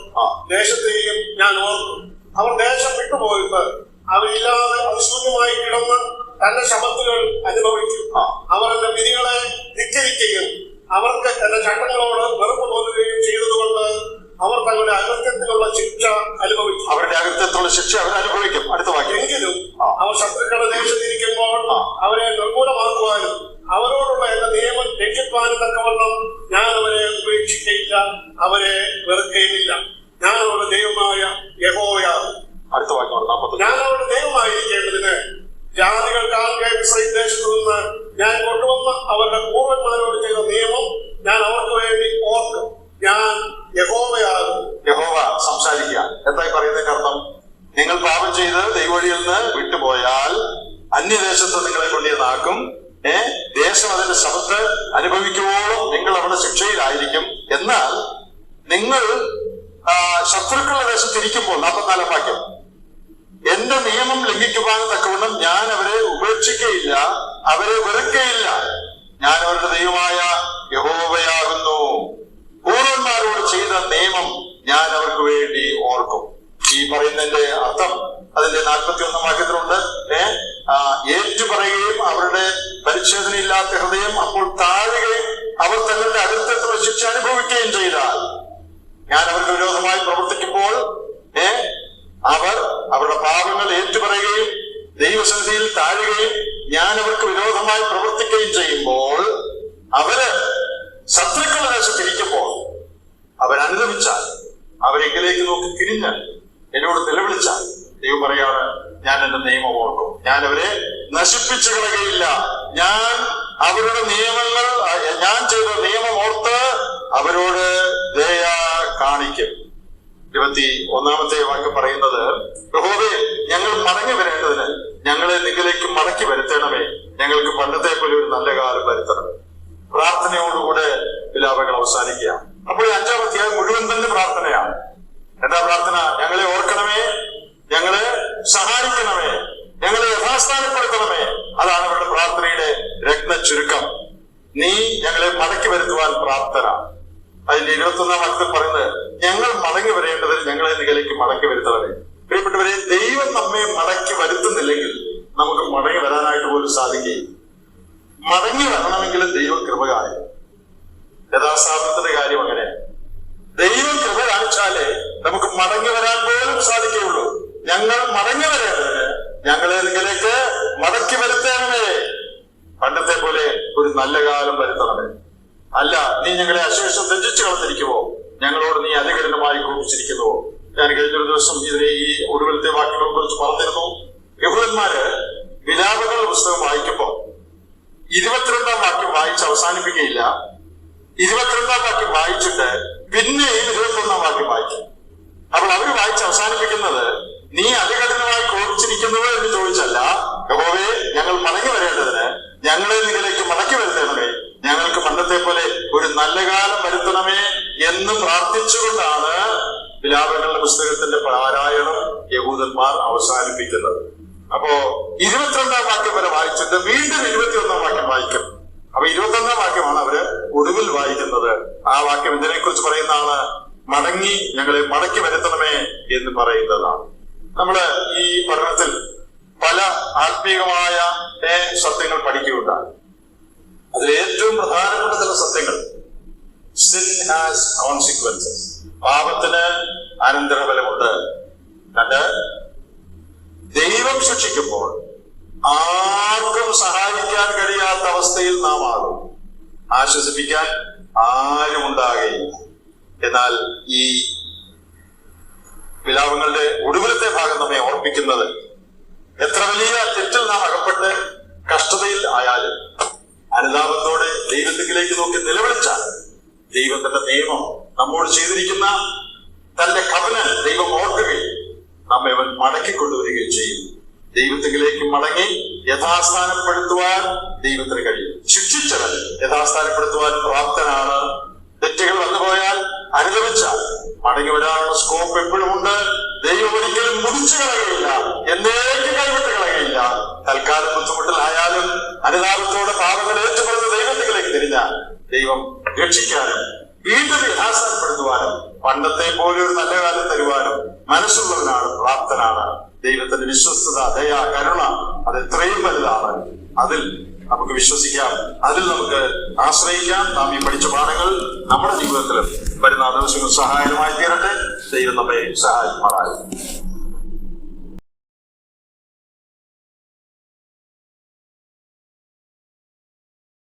ദേശത്തെയും ഞാൻ ഓർക്കും. അവർ ദേശം വിട്ടുപോയിട്ട് അവരില്ലാതെ അവിശൂന്യമായി കിടന്ന് തന്റെ ശബത്തുകൾ അനുഭവിക്കും. അവർ എന്റെ വിധികളെ ധിക്കരിക്കുകയും അവർക്ക് എന്റെ ചട്ടങ്ങളോട് വെറുപ്പ് തോന്നുകയും ചെയ്തതുകൊണ്ട് അവർ തങ്ങളുടെ അകൃത്യത്തിലുള്ള ശിക്ഷ അനുഭവിക്കും. അവരുടെ അകൃത്യത്തിലുള്ള ശിക്ഷ അവർ അനുഭവിക്കും. അടുത്ത വാക്യം. എങ്കിലും അവർ ശത്രുക്കളുടെ ദേശത്തിരിക്കുമ്പോൾ അവരെ നിർമൂലമാക്കുവാനും അവരോടുള്ള എന്റെ നിയമം രക്ഷിക്കുവാനും തക്കവണ്ണം ഞാൻ അവരെ ഉപേക്ഷിക്കയില്ല, അവരെ വെറുക്കുകയുമില്ല. ഞാൻ അവരുടെ ദൈവമായ യഹോവയാകും. അടുത്ത വാക്യം. ഞാൻ അവരുടെ ദൈവമായിരിക്കേണ്ടതിന് ജാതികൾ കാൽകെ ഇസ്രായേൽ ദേശത്തു നിന്ന് ഞാൻ കൊണ്ടുവന്ന അവരുടെ പൂർവന്മാരോട് ചെയ്ത നിയമം ഞാൻ അവർക്ക് വേണ്ടി ഓർക്കും. ഞാൻ യഹോവയാകും. യഹോവ സംസാരിക്കുക. എന്തായി പറയുന്നതിന്റെ അർത്ഥം? നിങ്ങൾ പാപം ചെയ്ത് ദൈവവഴിയിൽ നിന്ന് വിട്ടുപോയാൽ അന്യദേശത്ത് നിങ്ങളെ കൊണ്ടുവന്നാക്കും. ദേശം അതിന്റെ ശബത്ത് അനുഭവിക്കുവോളം നിങ്ങൾ അവിടെ ശിക്ഷയിലായിരിക്കും. എന്നാൽ നിങ്ങൾ ശത്രുക്കളുടെ ദേശത്തിരിക്കുമ്പോൾ, 44 വാക്യം, എന്റെ നിയമം ലംഘിക്കുവാൻ തക്കവണ്ണം ഞാൻ അവരെ ഉപേക്ഷിക്കയില്ല, അവരെ വെറുക്കയില്ല. ഞാൻ അവരുടെ ദൈവമായ യഹോവയാകുന്നു. പൂർവന്മാരോട് ചെയ്ത നിയമം ഞാൻ അവർക്ക് വേണ്ടി ഓർക്കും. ഈ പറയുന്നതിന്റെ അർത്ഥം അതിന്റെ 41 വാക്യത്തിലുണ്ട്. ഏറ്റുപറയുകയും അവരുടെ പരിച്ഛേദനയില്ലാത്ത ഹൃദയം അപ്പോൾ താഴുകയും അവർ തങ്ങളുടെ അകൃത്യത്തിലുള്ള ശിക്ഷ അനുഭവിക്കുകയും ചെയ്താൽ, ഞാൻ അവർക്ക് വിരോധമായി പ്രവർത്തിക്കുമ്പോൾ അവർ അവരുടെ പാപങ്ങൾ ഏറ്റുപറയുകയും ദൈവസന്നിധിയിൽ താഴുകയും ഞാൻ അവർക്ക് വിരോധമായി പ്രവർത്തിക്കുകയും ചെയ്യുമ്പോൾ, അവര് ശത്രുക്കളുടെ ദേശത്തിരിക്കുമ്പോൾ അവരനുഭവിച്ചാൽ, അവരെങ്കിലേക്ക് നോക്കി തിരിഞ്ഞാൽ, എന്നോട് നിലവിളിച്ചാൽ, ദൈവം പറയാണ്, ഞാൻ എന്റെ നിയമം ഓർക്കും. ഞാൻ അവരെ നശിപ്പിച്ചു കളയുകയില്ല. ഞാൻ അവരുടെ നിയമങ്ങൾ, ഞാൻ ചെയ്ത നിയമം ഓർത്ത് അവരോട് ദയ കാണിക്കും. 21 വാക്യം പറയുന്നത്, യഹോവേ, ഞങ്ങൾ മടങ്ങി വരേണ്ടതിന് ഞങ്ങളെ നിങ്ങളിലേക്ക് മടക്കി വരുത്തണമേ. ഞങ്ങൾക്ക് പണ്ടത്തെ പോലെ ഒരു നല്ല കാലം വരുത്തണമേ. പ്രാർത്ഥനയോടുകൂടെ വിലാപങ്ങൾ അവസാനിക്കുക. അപ്പോൾ 5-ാം അധ്യായം മുഴുവൻ തന്നെ പ്രാർത്ഥനയാണ്. എന്താ പ്രാർത്ഥന? ഞങ്ങളെ ഓർക്കണമേ, ഞങ്ങളെ സഹായിക്കണമേ, ഞങ്ങളെ യഥാസ്ഥാനപ്പെടുത്തണമേ. അതാണ് അവരുടെ പ്രാർത്ഥനയുടെ രത്ന ചുരുക്കം. നീ ഞങ്ങളെ മടക്കി വരുത്തുവാൻ പ്രാർത്ഥന. അതിന്റെ 21-ാം വാക്യത്തിൽ പറയുന്നത്, ഞങ്ങൾ മടങ്ങി വരേണ്ടതിൽ ഞങ്ങളെ നിങ്ങളിലേക്ക് മടക്കി വരുത്തണമേ. പ്രിയപ്പെട്ടവരെ, ദൈവം നമ്മെ മടക്കി വരുത്തുന്നില്ലെങ്കിൽ നമുക്ക് മടങ്ങി വരാനായിട്ട് പോലും സാധിക്കുകയും, മടങ്ങി വരണമെങ്കിലും ദൈവം കൃപ കാണിക്കും. യഥാസ്ഥാപനത്തിന്റെ കാര്യം അങ്ങനെ. ദൈവം കൃപ കാണിച്ചാലേ നമുക്ക് മടങ്ങി വരാൻ പോലും സാധിക്കുകയുള്ളൂ. ഞങ്ങൾ മടങ്ങി വരേണ്ടതിന് ഞങ്ങളെ നിങ്ങളിലേക്ക് മടക്കി വരുത്തണമേ. പണ്ടത്തെ പോലെ ഒരു നല്ല കാലം വരുത്തണമേ. അല്ല, നീ ഞങ്ങളെ അശേഷം തെറ്റിച്ചു കളഞ്ഞിരിക്കുവോ, ഞങ്ങളോട് നീ അതികഠിനമായി കോപിച്ചിരിക്കുന്നുവോ. ഞാൻ കഴിഞ്ഞൊരു ദിവസം ഈ ഒടുവിലത്തെ വാക്യങ്ങളെ കുറിച്ച് പറഞ്ഞിരുന്നു. യഹൂദന്മാര് വിലാപങ്ങളുടെ പുസ്തകം വായിക്കുമ്പോ 22-ാം വാക്യം വായിച്ച് അവസാനിപ്പിക്കുകയില്ല. 22-ാം വാക്യം വായിച്ചിട്ട് പിന്നെയും 21-ാം വാക്യം വായിക്കും. അപ്പോൾ അവര് വായിച്ച് അവസാനിപ്പിക്കുന്നത്, നീ അതികഠിനമായി കോപിച്ചിരിക്കുന്നുവോ എന്ന് ചോദിച്ചല്ല, യഹോവേ, ഞങ്ങൾ മടങ്ങി വരേണ്ടതിന് ഞങ്ങളെ നിങ്ങളിലേക്ക് മടക്കി വരുത്തണമേ, ഞങ്ങൾക്ക് പണ്ടത്തെ പോലെ ഒരു നല്ല കാലം വരുത്തണമേ എന്ന് പ്രാർത്ഥിച്ചുകൊണ്ടാണ് വിലാപങ്ങളുടെ പുസ്തകത്തിന്റെ പാരായണം യഹൂദന്മാർ അവസാനിപ്പിക്കുന്നത്. അപ്പോ 22-ാം വാക്യം വരെ വായിച്ചിട്ട് വീണ്ടും 21-ാം വാക്യം വായിക്കും. അപ്പൊ 21-ാം വാക്യമാണ് അവര് ഒടുവിൽ വായിക്കുന്നത്. ആ വാക്യം ഇതിനെ കുറിച്ച് പറയുന്നതാണ്, മടങ്ങി ഞങ്ങളെ മടക്കി വരുത്തണമേ എന്ന് പറയുന്നതാണ്. നമ്മള് ഈ പഠനത്തിൽ പല ആത്മീയമായ സത്യങ്ങൾ പഠിക്കുകയുണ്ടായി. അതിൽ ഏറ്റവും പ്രധാനപ്പെട്ട ചില സത്യങ്ങൾ, sin has consequences, പാപത്തിന് അനന്തരഫലമുണ്ട്. കണ്ട് ദൈവം ശിക്ഷിക്കുമ്പോൾ ആർക്കും സഹായിക്കാൻ കഴിയാത്ത അവസ്ഥയിൽ നാം ആകും. ആശ്വസിപ്പിക്കാൻ ആരും ഉണ്ടാകുകയില്ല. എന്നാൽ ഈ വിലാപങ്ങളുടെ ഒടുവിലത്തെ ഭാഗം നമ്മെ ഓർപ്പിക്കുന്നത്, എത്ര വലിയ തെറ്റിൽ നാം അകപ്പെട്ട് കഷ്ടതയിൽ ആയാലും അനുതാപത്തോടെ ദൈവത്തിലേക്ക് നോക്കി നിലവിളിച്ചാൽ ദൈവത്തിന്റെ നിയമം നമ്മോട് ചെയ്തിരിക്കുന്ന തന്റെ കവനൻ ദൈവം ഓർക്കുകയും നമ്മെ അവൻ മടക്കിക്കൊണ്ടുവരികയും ചെയ്യും. ദൈവത്തിലേക്ക് മടങ്ങി യഥാസ്ഥാനപ്പെടുത്തുവാൻ ദൈവത്തിന് കഴിയും. ശിക്ഷിച്ചവൻ യഥാസ്ഥാനപ്പെടുത്തുവാൻ പ്രാപ്തനാണ്. തെറ്റുകൾ വന്നുപോയാൽ അനുദപിച്ചാൽ മടങ്ങി വരാനുള്ള സ്കോപ്പ് എപ്പോഴും ഉണ്ട്. ദൈവം ഒരിക്കലും മുടിച്ചു കളയുകയില്ല, എന്നേക്കും കൈവിട്ട് കളയുകയില്ല. തൽക്കാലം ബുദ്ധിമുട്ടിലായാലും അനുതാപത്തോടെ പാപങ്ങൾ ഏറ്റുപറഞ്ഞ ദൈവത്തിലേക്ക് തിരിഞ്ഞ ദൈവം രക്ഷിക്കാനും വീണ്ടും യഥാസ്ഥാനപ്പെടുത്തുവാനും പണ്ടത്തെ പോലെ ഒരു നല്ല കാലം തരുവാനും മനസ്സുള്ളവനാണ്, പ്രാപ്തനാണ്. ദൈവത്തിന്റെ വിശ്വസ്തത, ദയ, കരുണ അത് എത്രയും വലുതാണ്. അതിൽ നമുക്ക് വിശ്വസിക്കാം, അതിൽ നമുക്ക് ആശ്രയിക്കാം. നാം ഈ പഠിച്ച പാഠങ്ങൾ നമ്മുടെ ജീവിതത്തിലും വരുന്ന ദിവസങ്ങൾ സഹായകമായി തീരട്ടെ. ദൈവം നമ്മെ സഹായിക്കുമാറായി.